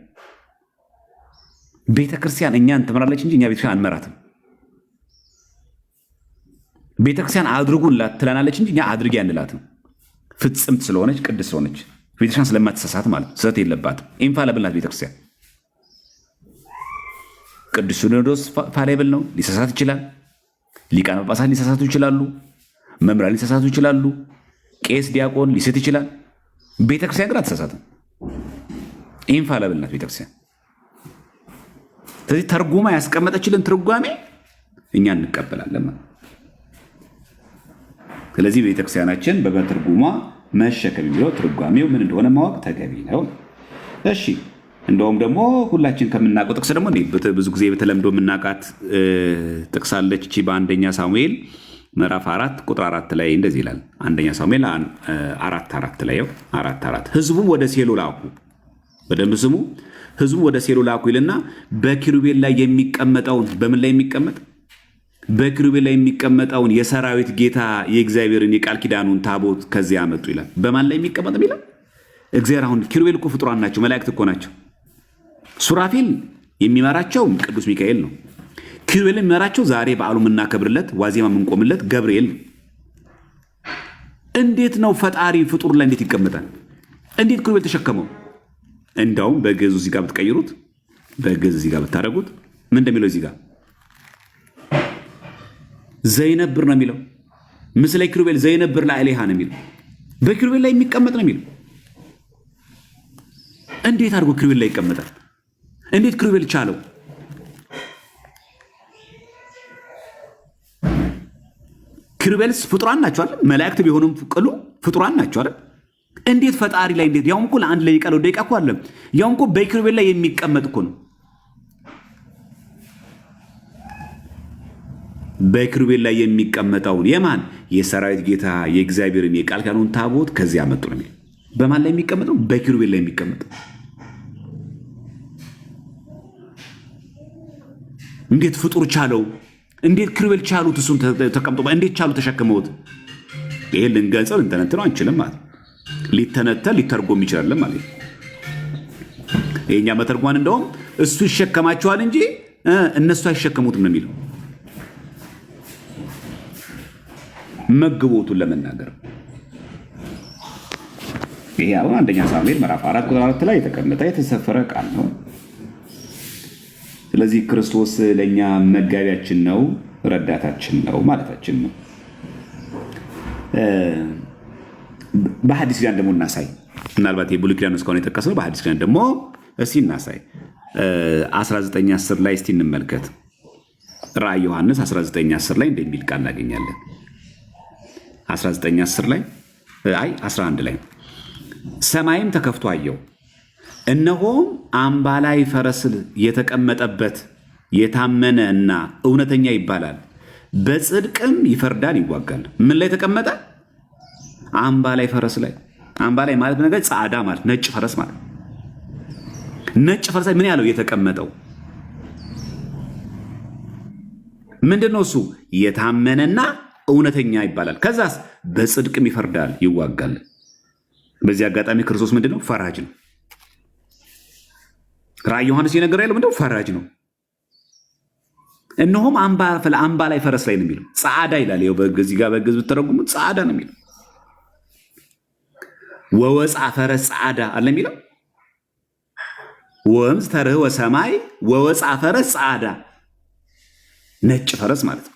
ቤተ ክርስቲያን እኛን ትመራለች እንጂ እኛ ቤተ ክርስቲያን አንመራትም። ቤተ ክርስቲያን አድርጉን ትለናለች እንጂ እኛ አድርጊ አንላትም። ፍጽምት ስለሆነች ቅድስት ስለሆነች ቤተክርስቲያን ስለማትሳሳት ማለት ስህተት የለባትም። ኢንፋሊብል ናት ቤተክርስቲያን። ቅዱስ ሲኖዶስ ፋሊብል ነው፣ ሊሳሳት ይችላል። ሊቃነ ጳጳሳት ሊሳሳቱ ይችላሉ። መምህራን ሊሳሳቱ ይችላሉ። ቄስ ዲያቆን ሊስት ይችላል። ቤተክርስቲያን ግን አትሳሳትም። ኢንፋሊብል ናት ቤተክርስቲያን። ስለዚህ ተርጉማ ያስቀመጠችልን ትርጓሜ እኛ እንቀበላለን ማለት። ስለዚህ ቤተክርስቲያናችን በትርጉሟ መሸከም የሚለው ትርጓሜው ምን እንደሆነ ማወቅ ተገቢ ነው። እሺ እንደውም ደግሞ ሁላችን ከምናውቀው ጥቅስ ደግሞ ብዙ ጊዜ በተለምዶ የምናውቃት ጥቅስ አለች። እቺ በአንደኛ ሳሙኤል ምዕራፍ 4 ቁጥር 4 ላይ እንደዚህ ይላል። አንደኛ ሳሙኤል 4:4 ላይ 4:4 ህዝቡም ወደ ሴሎ ላኩ። በደንብ ስሙ። ህዝቡ ወደ ሴሎ ላኩ ይልና በኪሩቤል ላይ የሚቀመጠውን በምን ላይ የሚቀመጥ በኪሩቤል ላይ የሚቀመጠውን የሰራዊት ጌታ የእግዚአብሔርን የቃል ኪዳኑን ታቦት ከዚያ አመጡ ይላል። በማን ላይ የሚቀመጥ ይላል? እግዚአብሔር። አሁን ኪሩቤል እኮ ፍጡራን ናቸው፣ መላእክት እኮ ናቸው። ሱራፌል የሚመራቸው ቅዱስ ሚካኤል ነው። ኪሩቤል የሚመራቸው ዛሬ በዓሉ የምናከብርለት ዋዜማ የምንቆምለት ገብርኤል ነው። እንዴት ነው ፈጣሪ ፍጡር ላይ እንዴት ይቀመጣል? እንዴት ኪሩቤል ተሸከመው? እንዳውም በግዕዙ እዚህ ጋር ብትቀይሩት፣ በግዕዝ እዚህ ጋር ብታደርጉት ምን እንደሚለው እዚህ ጋር ዘይነብር ነው የሚለው። ምስለ ኪሩቤል ዘይነብር ላዕሌሃ ነው የሚለው። በኪሩቤል ላይ የሚቀመጥ ነው የሚለው። እንዴት አድርጎ ኪሩቤል ላይ ይቀመጣል? እንዴት ኪሩቤል ቻለው? ኪሩቤልስ ፍጡራን ናቸው አይደል? መላእክት ቢሆኑም ቅሉ ፍጡራን ናቸው አይደል? እንዴት ፈጣሪ ላይ እንዴት ያውም እኮ ለአንድ ላይ ቃል ደቂቃ እኮ አይደለም። ያውም እኮ በኪሩቤል ላይ የሚቀመጥ እኮ ነው። በኪሩቤል ላይ የሚቀመጠውን የማን የሰራዊት ጌታ የእግዚአብሔርን የቃል ኪዳኑን ታቦት ከዚያ አመጡ ነው የሚለው። በማን ላይ የሚቀመጠው? በኪሩቤል ላይ የሚቀመጠው። እንዴት ፍጡር ቻለው? እንዴት ኪሩቤል ቻሉት? እሱም ተቀምጦ እንዴት ቻሉ? ተሸክመውት። ይሄን ልንገልጸው ልንተነትነው አንችልም ማለት ሊተነተን ሊተርጎም ይችላል ማለት የኛ መተርጓን እንደውም እሱ ይሸከማቸዋል እንጂ እነሱ አይሸከሙትም ነው የሚለው መግቦቱን ለመናገር። ይሄ አሁን አንደኛ ሳሙኤል ምዕራፍ 4 ቁጥር 4 ላይ የተቀመጠ የተሰፈረ ቃል ነው። ስለዚህ ክርስቶስ ለኛ መጋቢያችን ነው፣ ረዳታችን ነው ማለታችን ነው። በሐዲስ ኪዳን ደግሞ እናሳይ። ምናልባት የብሉይ ኪዳን እስካሁን የጠቀስነው በሐዲስ ኪዳን ደግሞ እስቲ እናሳይ። 19:10 ላይ እስቲ እንመልከት። ራዕይ ዮሐንስ 19:10 ላይ እንደሚል ቃል እናገኛለን። 19:10 ላይ 11 ላይ ሰማይም ተከፍቶ አየሁ፣ እነሆም አምባላይ ፈረስ የተቀመጠበት የታመነ እና እውነተኛ ይባላል፣ በጽድቅም ይፈርዳል ይዋጋል። ምን ላይ ተቀመጠ? አምባ ላይ፣ ፈረስ ላይ። አምባ ላይ ማለት ነገር ጻዕዳ ማለት ነጭ ፈረስ ማለት። ነጭ ፈረስ ላይ ምን ያለው የተቀመጠው ምንድነው? እሱ የታመነና እውነተኛ ይባላል። ከዛስ በጽድቅም ይፈርዳል ይዋጋል። በዚህ አጋጣሚ ክርስቶስ ምንድነው? ፈራጅ ነው። ራእይ ዮሐንስ የነገረው ያለው ምንድነው? ፈራጅ ነው። እነሆም አምባ ላይ ፈረስ ላይ ነው የሚለው። ጻዕዳ ይላል። ይኸው በዚህ ጋር በግዕዝ ብትተረጉሙት ጻዕዳ ነው የሚለው። ወወፃ ፈረስ ጻዕዳ አለ የሚለው። ወምዝ ተርኅወ ሰማይ ወወፃ ፈረስ ጻዕዳ፣ ነጭ ፈረስ ማለት ነው።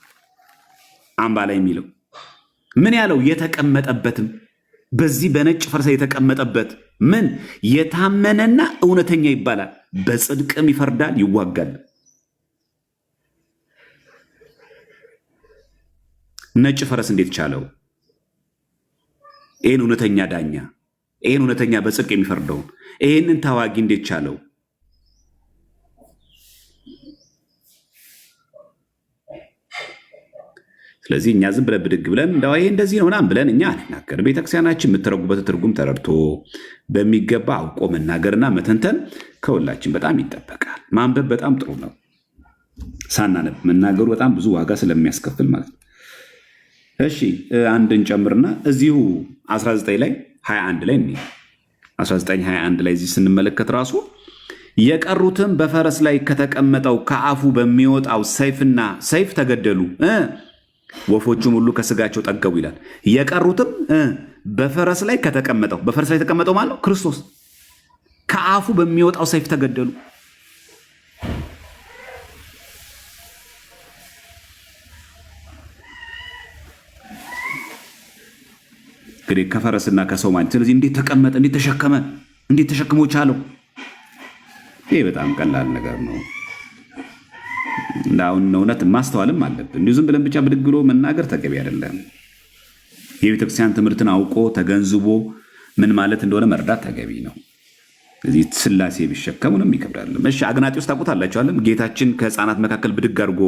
አምባ ላይ የሚለው ምን ያለው? የተቀመጠበትም በዚህ በነጭ ፈረስ የተቀመጠበት ምን የታመነና እውነተኛ ይባላል። በጽድቅም ይፈርዳል ይዋጋል። ነጭ ፈረስ እንዴት ቻለው? ይህን እውነተኛ ዳኛ፣ ይህን እውነተኛ በጽድቅ የሚፈርደውን ይህንን ታዋጊ እንዴት ቻለው? ስለዚህ እኛ ዝም ብለን ብድግ ብለን እንደው ይሄ እንደዚህ ነው ምናምን ብለን እኛ አንናገር። ቤተክርስቲያናችን የምትረጉበት ትርጉም ተረድቶ በሚገባ አውቆ መናገርና መተንተን ከሁላችን በጣም ይጠበቃል። ማንበብ በጣም ጥሩ ነው። ሳናነብ መናገሩ በጣም ብዙ ዋጋ ስለሚያስከፍል ማለት ነው። እሺ አንድን ጨምርና እዚሁ 19 ላይ 21 ላይ 1921 ላይ እዚህ ስንመለከት ራሱ የቀሩትም በፈረስ ላይ ከተቀመጠው ከአፉ በሚወጣው ሰይፍና ሰይፍ ተገደሉ፣ ወፎቹም ሁሉ ከስጋቸው ጠገቡ ይላል። የቀሩትም በፈረስ ላይ ከተቀመጠው፣ በፈረስ ላይ የተቀመጠው ማለት ነው ክርስቶስ፣ ከአፉ በሚወጣው ሰይፍ ተገደሉ። እንግዲህ ከፈረስና ከሰው ማለት ስለዚህ እንዴት ተቀመጠ? እንዴት ተሸከመ? እንዴት ተሸክሞ ቻለው? ይሄ በጣም ቀላል ነገር ነው። እንዳውን እውነት ማስተዋልም አለብን። እንዲሁ ዝም ብለን ብቻ ብድግ ብሎ መናገር ተገቢ አይደለም። የቤተክርስቲያን ትምህርትን አውቆ ተገንዝቦ ምን ማለት እንደሆነ መርዳት ተገቢ ነው። ስለዚህ ስላሴ ቢሸከሙንም ይከብዳል። እሺ አግናጢዎስ ታውቁታላችኋል። ጌታችን ከህፃናት መካከል ብድግ አድርጎ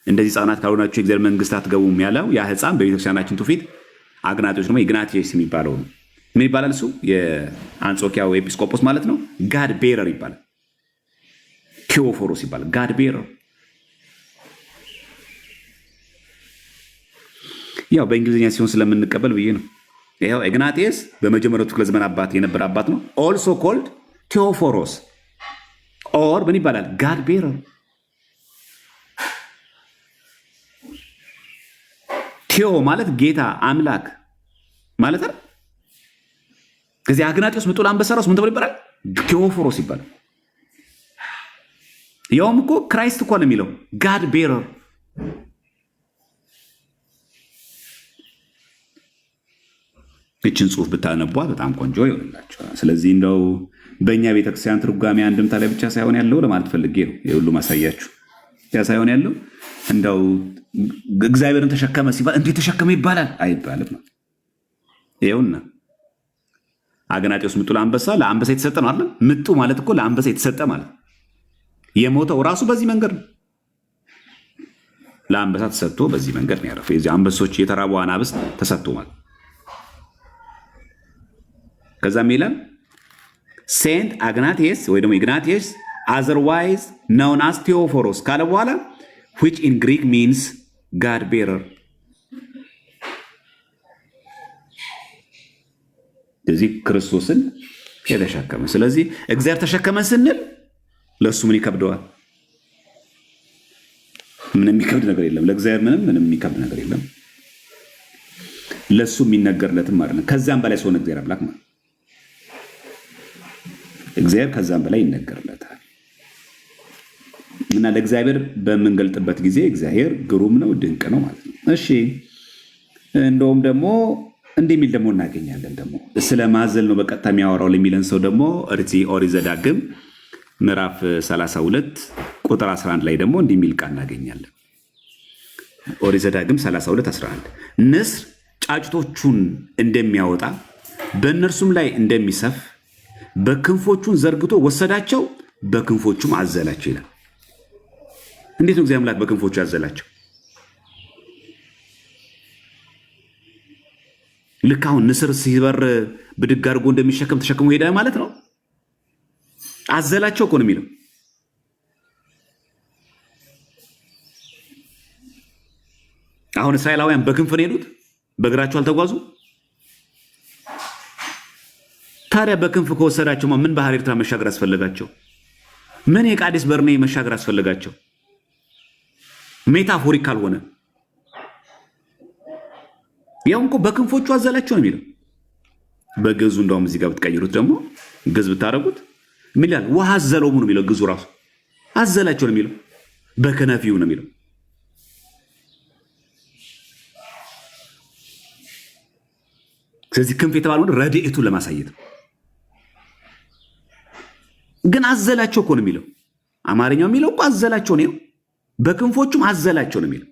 እንደዚህ ህፃናት ካልሆናችሁ የእግዚአብሔር መንግስት አትገቡም ያለው ያ ህፃን በቤተክርስቲያናችን ትውፊት አግናጢዎስ ደግሞ ኢግናቲየስ የሚባለው ነው። ምን ይባላል? እሱ የአንጾኪያው ኤጲስቆጶስ ማለት ነው። ጋድ ቤረር ይባላል። ቴዎፎሮስ ይባላል። ጋድ ቤረር ያው በእንግሊዝኛ ሲሆን ስለምንቀበል ብዬ ነው። ይኸው ኢግናቲየስ በመጀመሪያው ክፍለ ዘመን አባት የነበረ አባት ነው። ኦልሶ ኮልድ ቴዎፎሮስ ኦር ምን ይባላል? ጋድ ቤረር። ቴዎ ማለት ጌታ አምላክ ማለት አይደል? ከዚህ አግናጢዎስ ምጡል አንበሳ ራሱ ምን ተብሎ ይባላል? ቴዎፎሮስ ይባላል። ያውም እኮ ክራይስት እኮ ነው የሚለው ጋድ ቤረር። እችን ጽሁፍ ብታነቧ በጣም ቆንጆ ይሆንላችኋል። ስለዚህ እንደው በእኛ ቤተክርስቲያን ትርጓሜ አንድምታ ላይ ብቻ ሳይሆን ያለው ለማለት ፈልጌ ነው። የሁሉ ማሳያችሁ ብቻ ሳይሆን ያለው እንደው እግዚአብሔርን ተሸከመ ሲባል እንዴት ተሸከመ ይባላል አይባልም ነው። ይኸውና አግናጢዎስ ምጡ ለአንበሳ ለአንበሳ የተሰጠ ነው አይደል? ምጡ ማለት እኮ ለአንበሳ የተሰጠ ማለት የሞተው ራሱ በዚህ መንገድ ነው። ለአንበሳ ተሰጥቶ በዚህ መንገድ ነው ያረፈው። የዚህ አንበሶች የተራቡ አናብስት ተሰጥቶ ማለት ከዛም ይላል ሴንት አግናቲየስ ወይ ደግሞ ኢግናቲየስ otherwise known as ቴዎፎሮስ ካለ በኋላ which in Greek means God bearer። እዚህ ክርስቶስን የተሸከመ ስለዚህ እግዚአብሔር ተሸከመ ስንል ለሱ ምን ይከብደዋል? ምንም የሚከብድ ነገር የለም። ለእግዚአብሔር ምንም የሚከብድ ነገር የለም። ለሱ የሚነገርለትም አይደለም። ከዛም በላይ ሰው እግዚአብሔር አምላክ ማለት እግዚአብሔር ከዛም በላይ ይነገርለታል እና ለእግዚአብሔር በምንገልጥበት ጊዜ እግዚአብሔር ግሩም ነው፣ ድንቅ ነው ማለት ነው። እሺ እንደውም ደግሞ እንደሚል ደግሞ እናገኛለን። ደግሞ ስለ ማዘል ነው በቀጥታ የሚያወራው ለሚለን ሰው ደግሞ ኦሪት ዘዳግም ምዕራፍ 32 ቁጥር 11 ላይ ደግሞ እንደሚል ቃል እናገኛለን። ኦሪት ዘዳግም 32:11 ንስር ጫጭቶቹን እንደሚያወጣ በእነርሱም ላይ እንደሚሰፍ በክንፎቹን ዘርግቶ ወሰዳቸው፣ በክንፎቹም አዘላቸው ይላል። እንዴት ነው እግዚአብሔር አምላክ በክንፎቹ ያዘላቸው? ልክ አሁን ንስር ሲበር ብድግ አድርጎ እንደሚሸከም ተሸክሞ ሄደ ማለት ነው። አዘላቸው እኮ ነው የሚለው። አሁን እስራኤላውያን በክንፍ ነው የሄዱት፣ በእግራቸው አልተጓዙ። ታዲያ በክንፍ ከወሰዳቸው ምን ባህር ኤርትራ መሻገር አስፈለጋቸው? ምን የቃዴስ በርኔ መሻገር አስፈለጋቸው? ሜታፎሪክ ካልሆነ ያው እኮ በክንፎቹ አዘላቸው ነው የሚለው። በግዙ እንደውም እዚህ ጋር ብትቀይሩት ደግሞ ግዝ ብታደርጉት ምን ይላል? ውሃ አዘለው ነው የሚለው። ግዙ ራሱ አዘላቸው ነው የሚለው። በከነፊው ነው የሚለው። ስለዚህ ክንፍ የተባለው ረድኤቱን ለማሳየት ግን አዘላቸው እኮ ነው የሚለው። አማርኛው የሚለው እኮ አዘላቸው ነው። በክንፎቹም አዘላቸው ነው የሚለው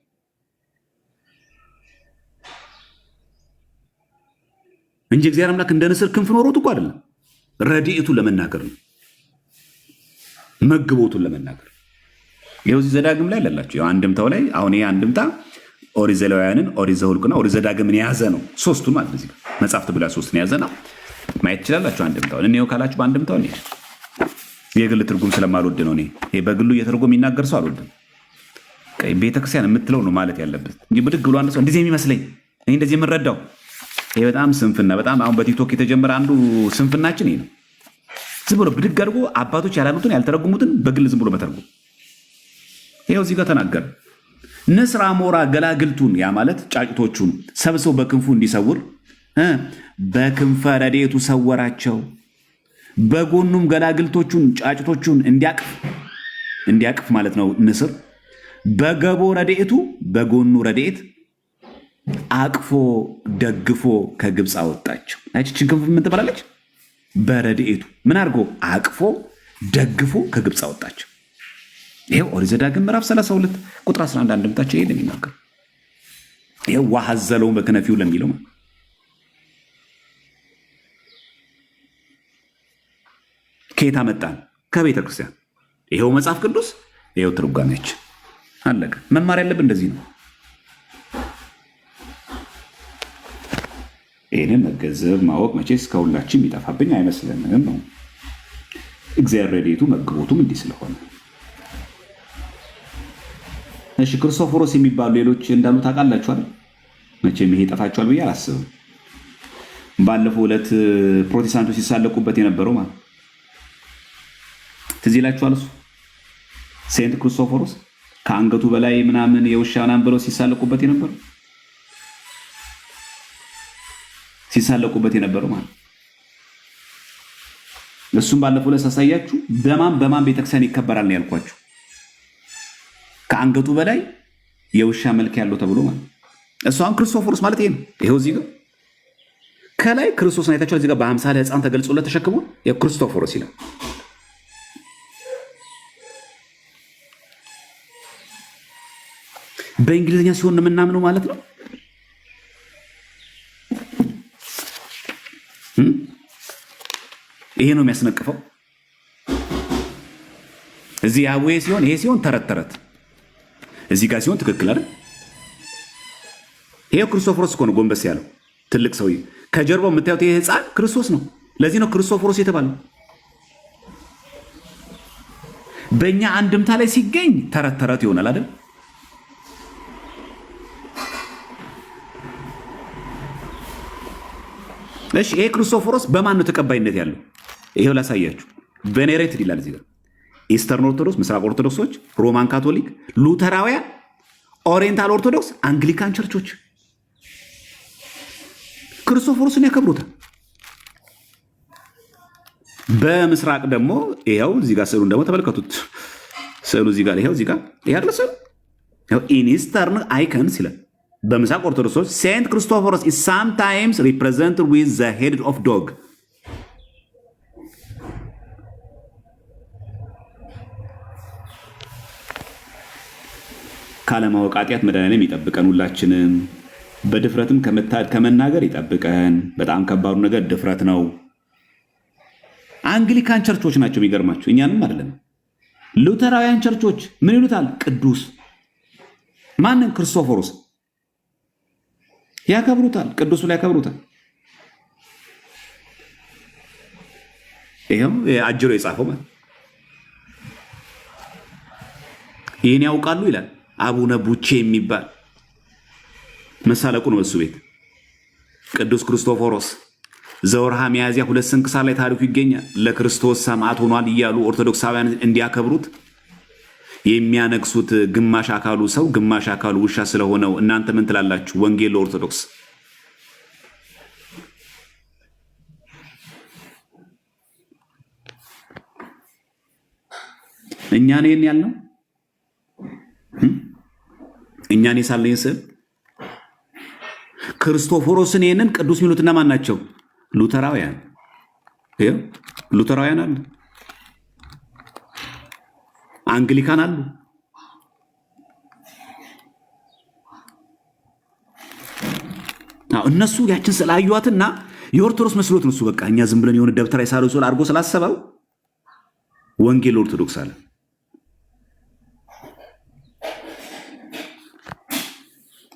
እንጂ እግዚአብሔር አምላክ እንደ ንስር ክንፍ ኖሮት እኮ አይደለም። ረድኤቱን ለመናገር ነው፣ መግቦቱን ለመናገር። ይኸው እዚህ ዘዳግም ላይ አላላችሁ። ያው አንድምታው ላይ አሁን ይሄ አንድምታ ኦሪት ዘሌዋውያንን፣ ኦሪት ዘኍልቍና ኦሪት ዘዳግምን የያዘ ነው። ሶስቱን ማለት ነው። እዚህ ጋር መጽሐፍት ብላ ሶስቱን የያዘ ነው። ማየት ትችላላችሁ። አንድምታውን እኔው ካላችሁ በአንድምታው እንሂድ። የግል ትርጉም ስለማልወድ ነው። እኔ ይሄ በግሉ እየተረጎመ የሚናገር ሰው አልወድም። ቤተክርስቲያን የምትለው ነው ማለት ያለበት እንጂ ብድግ ብሎ አንድ ሰው እንደዚህ የሚመስለኝ እኔ እንደዚህ የምንረዳው ይሄ በጣም ስንፍና። በጣም አሁን በቲክቶክ የተጀመረ አንዱ ስንፍናችን ይሄ ነው። ዝም ብሎ ብድግ አድርጎ አባቶች ያላሉትን ያልተረጉሙትን በግል ዝም ብሎ መተርጎም። ይኸው እዚህ ጋር ተናገረ። ንስር አሞራ ገላግልቱን፣ ያ ማለት ጫጭቶቹን ሰብስቦ በክንፉ እንዲሰውር በክንፈ ረድኤቱ ሰወራቸው። በጎኑም ገላግልቶቹን ጫጭቶቹን እንዲያቅፍ ማለት ነው። ንስር በገቦ ረድኤቱ፣ በጎኑ ረድኤት አቅፎ ደግፎ ከግብፅ አወጣቸው። ያችን ክንፍ ምን ትባላለች? በረድኤቱ ምን አድርጎ አቅፎ ደግፎ ከግብፅ አወጣቸው። ይሄው ኦሪት ዘዳግም ምዕራፍ 32 ቁጥር 11 አንድምታቸው ይሄን የሚናገር ይሄው ውሃ አዘለው በክነፊው ለሚለው ከየት አመጣን? ከቤተ ክርስቲያን። ይሄው መጽሐፍ ቅዱስ፣ ይሄው ትርጓሜያችን። አለቀ። መማር ያለብን እንደዚህ ነው። ይህንን መገንዘብ ማወቅ መቼስ ከሁላችን የሚጠፋብኝ አይመስለንም ነው። እግዚአብሔር ረድኤቱ መግቦቱም እንዲህ ስለሆነ እሺ። ክርስቶፎሮስ የሚባሉ ሌሎች እንዳሉ ታውቃላችኋል። መቼም ይሄ ይጠፋችኋል ብዬ አላስብም። ባለፈው ዕለት ፕሮቴስታንቶች ሲሳለቁበት የነበረው ማለት ትዝ ይላችኋል። እሱ ሴንት ክርስቶፎሮስ ከአንገቱ በላይ ምናምን የውሻ ምናምን ብለው ሲሳለቁበት የነበረው ማለት እሱም ባለፈው ዕለት ሳሳያችሁ በማን ቤተክርስቲያን ይከበራል ነው ያልኳችሁ። ከአንገቱ በላይ የውሻ መልክ ያለው ተብሎ ማለት እሱ አሁን ክርስቶፎሮስ ማለት ይሄ ነው። ይሄው እዚህ ጋር ከላይ ክርስቶስን አይታችኋል። እዚህ ጋር በአምሳለ ሕፃን ተገልጾለት ተሸክሞ የክርስቶፎሮስ ይላል። በእንግሊዝኛ ሲሆን የምናምነው ማለት ነው። ይሄ ነው የሚያስነቅፈው። እዚህ ያዌ ሲሆን ይሄ ሲሆን ተረት እዚህ ጋር ሲሆን ትክክል አይደል? ይሄው ክርስቶፎሮስ እኮ ነው ጎንበስ ያለው ትልቅ ሰውዬ። ከጀርባው የምታዩት ይሄ ሕፃን ክርስቶስ ነው። ለዚህ ነው ክርስቶፎሮስ የተባለው። በእኛ አንድምታ ላይ ሲገኝ ተረት ይሆናል አይደል? እሺ ይሄ ክርስቶፎሮስ በማን ነው ተቀባይነት ያለው? ይሄው ላሳያችሁ። ቬኔሬትድ ይላል እዚህ ጋር ኢስተርን ኦርቶዶክስ፣ ምስራቅ ኦርቶዶክሶች፣ ሮማን ካቶሊክ፣ ሉተራውያን፣ ኦሪየንታል ኦርቶዶክስ፣ አንግሊካን ቸርቾች ክርስቶፎሮስን ያከብሩታል። በምስራቅ ደግሞ ይሄው እዚህ ጋር ስዕሉን ደግሞ ተመልከቱት። ስዕሉ እዚህ ጋር ይሄው እዚህ ጋር ይሄ አይደል ስዕሉ? ይሄው ኢስተርን አይከንስ ይላል። በምስራቅ ኦርቶዶክሶች ሴንት ክርስቶፎሮስ is sometimes represented with the head of dog። ካለማወቅ ኃጢአት መድኃኔዓለም ይጠብቀን ሁላችንም። በድፍረትም ከመናገር ይጠብቀን። በጣም ከባዱ ነገር ድፍረት ነው። አንግሊካን ቸርቾች ናቸው የሚገርማቸው፣ እኛንም አይደለም። ሉተራውያን ቸርቾች ምን ይሉታል? ቅዱስ ማንን? ክርስቶፎሮስ ያከብሩታል። ቅዱሱ ላይ ያከብሩታል። ይኸው አጅሮ የጻፈው ማለት ይህን ያውቃሉ ይላል። አቡነ ቡቼ የሚባል መሳለቁ ነው እሱ ቤት። ቅዱስ ክርስቶፎሮስ ዘወርሃ ሚያዝያ 2 ስንክሳር ላይ ታሪኩ ይገኛል። ለክርስቶስ ሰማዕት ሆኗል እያሉ ኦርቶዶክሳውያን እንዲያከብሩት የሚያነግሱት ግማሽ አካሉ ሰው ግማሽ አካሉ ውሻ ስለሆነው እናንተ ምን ትላላችሁ? ወንጌል ለኦርቶዶክስ እኛን ይሄን ያልነው እኛን የሳለኝ ስል ክርስቶፎሮስን ይሄንን ቅዱስ ሚሉትና ማን ናቸው? ሉተራውያን። ሉተራውያን አሉ፣ አንግሊካን አሉ። እነሱ ያችን ስላዩዋትና የኦርቶዶክስ መስሎት ነው እሱ በቃ እኛ ዝም ብለን የሆነ ደብተራ የሳለው ሰው አድርጎ ስላሰበው ወንጌል ኦርቶዶክስ አለ።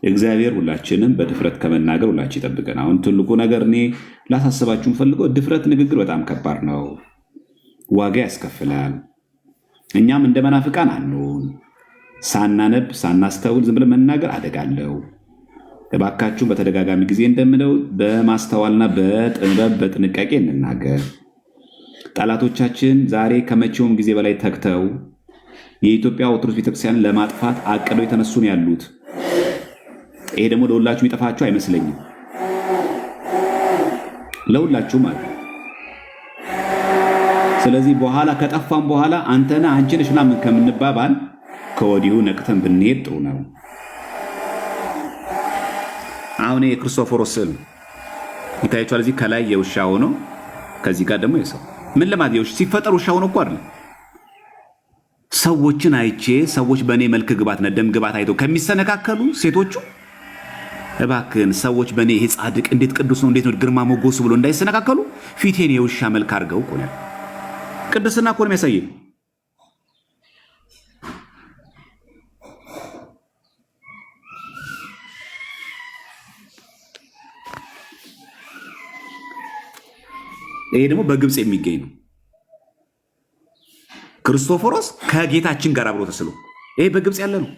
እግዚአብሔር ሁላችንም በድፍረት ከመናገር ሁላችን ይጠብቀን። አሁን ትልቁ ነገር እኔ ላሳስባችሁ ፈልገው ድፍረት ንግግር በጣም ከባድ ነው፣ ዋጋ ያስከፍላል። እኛም እንደ መናፍቃን አንሁን። ሳናነብ ሳናስተውል ዝም ብለን መናገር አደጋ አለው። እባካችሁ በተደጋጋሚ ጊዜ እንደምለው በማስተዋልና በጥበብ በጥንቃቄ እንናገር። ጠላቶቻችን ዛሬ ከመቼውም ጊዜ በላይ ተግተው የኢትዮጵያ ኦርቶዶክስ ቤተክርስቲያንን ለማጥፋት አቅደው የተነሱን ያሉት። ይሄ ደግሞ ለሁላችሁ የሚጠፋችሁ አይመስለኝም፣ ለሁላችሁም አለ። ስለዚህ በኋላ ከጠፋም በኋላ አንተና አንቺ ነሽ ምናምን ከምንባባል ከወዲሁ ነቅተን ብንሄድ ጥሩ ነው። አሁን የክርስቶፎሮስ ስዕል ይታያችኋል። እዚህ ከላይ የውሻ ሆኖ ከዚህ ጋር ደግሞ የሰው ምን ለማለት የውሻ ሲፈጠር ውሻ ሆኖ እኮ አይደለም። ሰዎችን አይቼ ሰዎች በእኔ መልክ ግባት ደም ግባት አይተው ከሚሰነካከሉ ሴቶቹ እባክህን ሰዎች በእኔ ይሄ ጻድቅ እንዴት ቅዱስ ነው እንዴት ነው ግርማ ሞገሱ ብሎ እንዳይሰነካከሉ ፊቴን የውሻ መልክ አድርገው እኮ ነው። ቅድስና እኮ ነው የሚያሳየው። ይሄ ደግሞ በግብፅ የሚገኝ ነው። ክርስቶፎሮስ ከጌታችን ጋር አብሮ ተስሎ ይሄ በግብፅ ያለ ነው።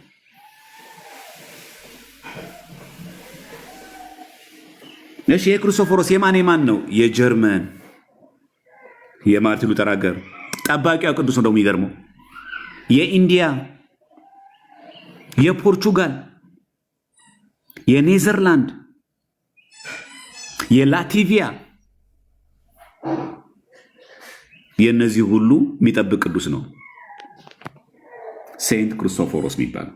እሺ የክርስቶፎሮስ የማን ነው? የጀርመን የማርቲን ሉተር ሀገር ጠባቂው ቅዱስ ነው። ደግሞ የሚገርመው የኢንዲያ፣ የፖርቹጋል፣ የኔዘርላንድ፣ የላቲቪያ የነዚህ ሁሉ የሚጠብቅ ቅዱስ ነው ሴንት ክርስቶፎሮስ የሚባለው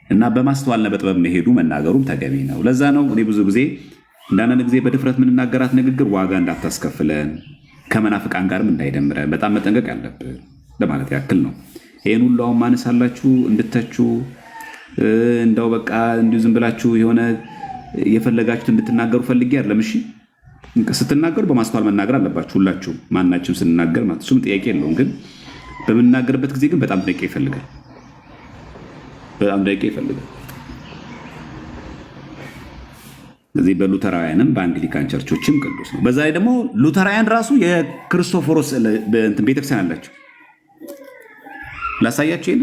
እና በማስተዋልና በጥበብ መሄዱ መናገሩም ተገቢ ነው። ለዛ ነው እኔ ብዙ ጊዜ እንዳንድ ጊዜ በድፍረት የምንናገራት ንግግር ዋጋ እንዳታስከፍለን ከመናፍቃን ጋርም እንዳይደምረን በጣም መጠንቀቅ ያለብን ለማለት ያክል ነው። ይሄን ሁሉ አሁን ማነሳላችሁ እንድተቹ እንደው በቃ እንዲሁ ዝም ብላችሁ የሆነ የፈለጋችሁት እንድትናገሩ ፈልጌ አይደለም። እሺ ስትናገሩ በማስተዋል መናገር አለባችሁ ሁላችሁ ማናችሁም ስንናገር ማለት እሱም ጥያቄ የለውም። ግን በምንናገርበት ጊዜ ግን በጣም ደቂቃ ይፈልጋል። በጣም ደቂቃ ይፈልጋል። ስለዚህ በሉተራውያንም በአንግሊካን ቸርቾችም ቅዱስ ነው። በዛ ላይ ደግሞ ሉተራውያን ራሱ የክርስቶፎሮስ ቤተክርስቲያን አላቸው። ላሳያችሁ ይሄን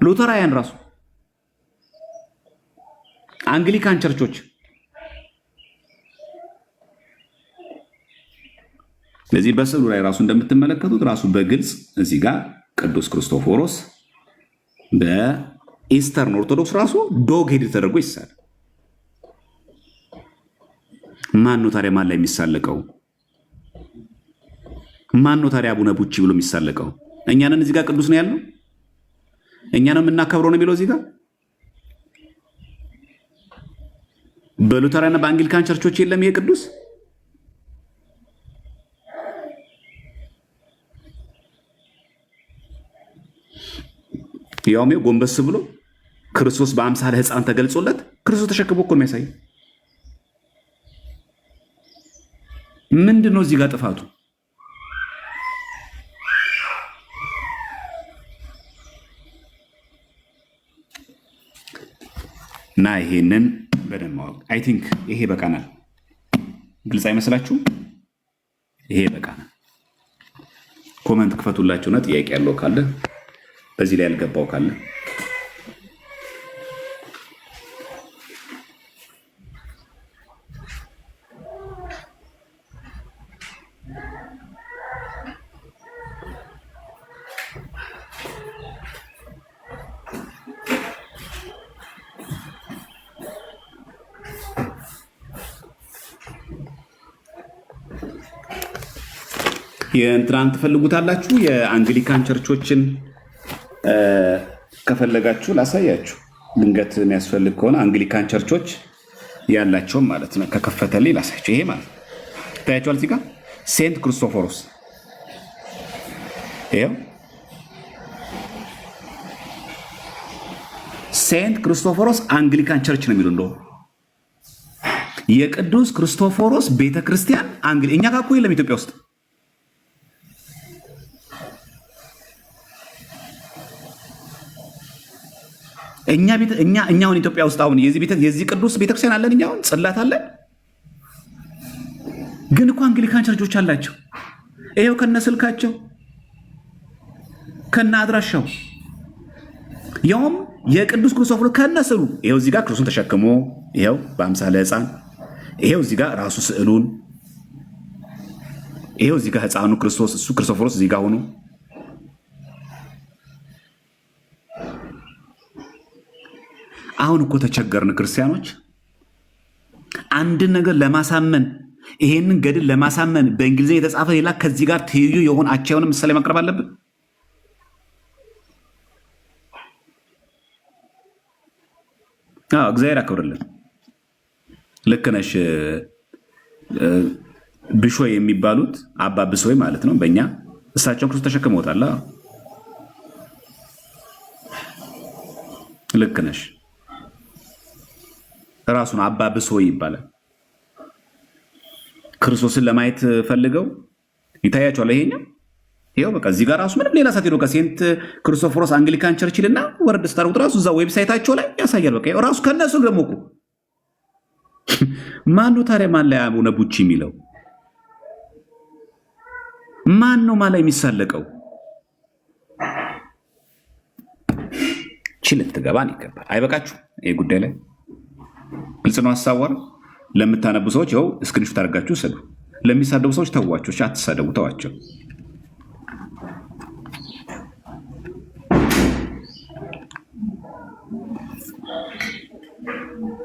ሉተራውያን ራሱ አንግሊካን ቸርቾች ለዚህ በስዕሉ ላይ ራሱ እንደምትመለከቱት ራሱ በግልጽ እዚህ ጋር ቅዱስ ክርስቶፎሮስ በኢስተርን ኦርቶዶክስ ራሱ ዶግ ሄድ ተደርጎ ይሳል። ማን ነው ታዲያ ማን ላይ የሚሳለቀው? ማን ነው ታዲያ አቡነ ቡቺ ብሎ የሚሳለቀው? እኛንን እዚህ ጋር ቅዱስ ነው ያለው፣ እኛ ነው የምናከብረው ነው የሚለው እዚህ ጋር። በሉተራና በአንግሊካን ቸርቾች የለም ይሄ ቅዱስ። ያውም ጎንበስ ብሎ ክርስቶስ በአምሳለ ሕፃን ተገልጾለት ክርስቶስ ተሸክሞ እኮ የሚያሳይ ምንድን ነው እዚህ ጋር ጥፋቱ? እና ይሄንን በደንብ ማወቅ አይ ቲንክ ይሄ በቃናል። ግልጽ አይመስላችሁም? ይሄ በቃ ነው። ኮመንት ክፈቱላችሁና ጥያቄ ያለው ካለ በዚህ ላይ ያልገባው ካለ የእንትናን ትፈልጉታላችሁ። የአንግሊካን ቸርቾችን ከፈለጋችሁ ላሳያችሁ። ድንገት የሚያስፈልግ ከሆነ አንግሊካን ቸርቾች ያላቸውም ማለት ነው። ከከፈተልኝ ላሳያችሁ። ይሄ ማለት ታያችኋል። እዚህ ጋር ሴንት ክርስቶፎሮስ ይኸው ሴንት ክርስቶፎሮስ አንግሊካን ቸርች ነው የሚለው። እንደው የቅዱስ ክርስቶፎሮስ ቤተክርስቲያን እኛ ጋር እኮ የለም ኢትዮጵያ ውስጥ። እኛውን ኢትዮጵያ ውስጥ አሁን የዚህ ቅዱስ ቤተክርስቲያን አለን። እኛውን ጽላት አለን። ግን እኮ አንግሊካን ቸርቾች አላቸው። ይሄው ከነ ስልካቸው ከነ አድራሻው ያውም የቅዱስ ክርስቶፎሮስ ከነ ስዕሉ ይሄው እዚህ ጋር ክርስቶስን ተሸክሞ ይሄው በአምሳለ ሕፃን ይሄው እዚህ ጋር ራሱ ስዕሉን ይሄው እዚህ ጋር ሕፃኑ ክርስቶስ እሱ ክርስቶፎሮስ እዚህ ጋር ሆኖ አሁን እኮ ተቸገርን ክርስቲያኖች። አንድን ነገር ለማሳመን ይሄንን ገድል ለማሳመን በእንግሊዝኛ የተጻፈ ሌላ ከዚህ ጋር ትይዩ የሆነ አቻ የሆነ ምሳሌ ማቅረብ አለብን። እግዚአብሔር ያክብርልን። ልክ ነሽ። ብሾይ የሚባሉት አባ ብሶይ ማለት ነው በእኛ እሳቸው ክርስቶስ ተሸክመውታል። ልክ ነሽ። ራሱን አባ ብሶይ ይባላል። ክርስቶስን ለማየት ፈልገው ይታያቸዋል። ይሄኛው ይሄው በቃ እዚህ ጋር ራሱ ምንም ሌላ ሳትሄዱ ከሴንት ክርስቶፎሮስ አንግሊካን ቸርችልና ወረድ ስታርጉት ራሱ እዛ ዌብሳይታቸው ላይ ያሳያል። በቃ ራሱ ከነሱ ደግሞ እኮ ማን ነው ታዲያ? ማን ላይ አቡነ ቡቺ የሚለው ማን ነው? ማን ላይ የሚሳለቀው? ችልት ገባን ይገባል። አይበቃችሁ? ይሄ ጉዳይ ላይ ግልጽ ነው ሀሳቡ። ለምታነቡ ሰዎች ይኸው እስክሪንሾት አድርጋችሁ ስዱ። ለሚሳደቡ ሰዎች ተዋቸው፣ አትሳደቡ፣ ተዋቸው።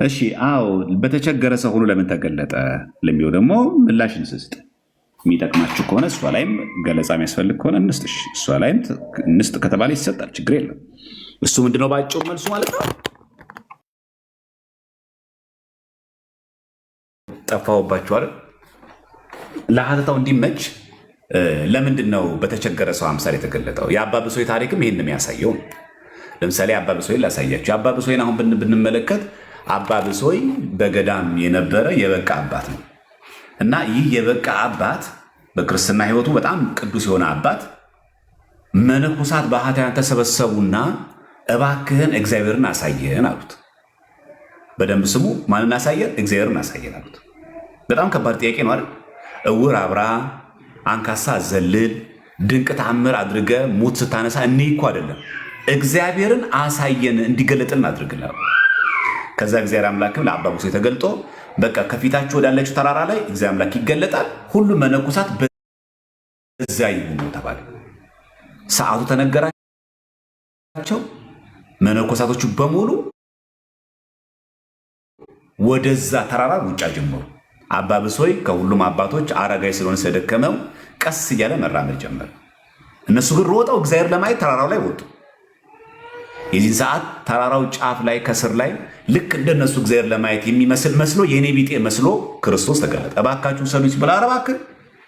እሺ አዎ፣ በተቸገረ ሰው ሁሉ ለምን ተገለጠ ለሚለው ደግሞ ምላሽ እንስጥ። የሚጠቅማችሁ ከሆነ እሷ ላይም ገለጻ የሚያስፈልግ ከሆነ እንስጥ። እሷ ላይም እንስጥ ከተባለ ይሰጣል፣ ችግር የለም። እሱ ምንድነው ባጭሩ መልሱ ማለት ነው። ጠፋውባችኋል። ለሀተታው እንዲመች ለምንድን ነው በተቸገረ ሰው አምሳል የተገለጠው? የአባ ብሶይ ታሪክም ይህን የሚያሳየው። ለምሳሌ አባ ብሶይን ላሳያችሁ። የአባ ብሶይን አሁን ብንመለከት አባ ብሶይ በገዳም የነበረ የበቃ አባት ነው እና ይህ የበቃ አባት በክርስትና ሕይወቱ በጣም ቅዱስ የሆነ አባት መነኮሳት ባህታውያን ተሰበሰቡና እባክህን እግዚአብሔርን አሳየን አሉት። በደንብ ስሙ። ማንን አሳየን? እግዚአብሔርን አሳየን አሉት። በጣም ከባድ ጥያቄ ነው አይደል? እውር አብራ፣ አንካሳ ዘልል፣ ድንቅ ተአምር አድርገ ሙት ስታነሳ እኒህ እኮ አይደለም። እግዚአብሔርን አሳየን እንዲገለጥን አድርግላ። ከዛ እግዚአብሔር አምላክም ለአባ ብሶይ ተገልጦ በቃ ከፊታችሁ ወዳለችው ተራራ ላይ እግዚአብሔር አምላክ ይገለጣል፣ ሁሉም መነኮሳት በዚያ ይሁኑ ተባለ። ሰዓቱ ተነገራቸው። መነኮሳቶቹ በሙሉ ወደዛ ተራራ ውጫ ጀመሩ። አባ ብሶይ ከሁሉም አባቶች አረጋዊ ስለሆነ ስለደከመው ቀስ እያለ መራመድ ጀመረ። እነሱ ግን ሮጠው እግዚአብሔር ለማየት ተራራው ላይ ወጡ። የዚህን ሰዓት ተራራው ጫፍ ላይ ከስር ላይ ልክ እንደነሱ እግዚአብሔር ለማየት የሚመስል መስሎ የኔ ቢጤ መስሎ ክርስቶስ ተገለጠ። እባካችሁ ሰሉኝ ሲባል ኧረ እባክህ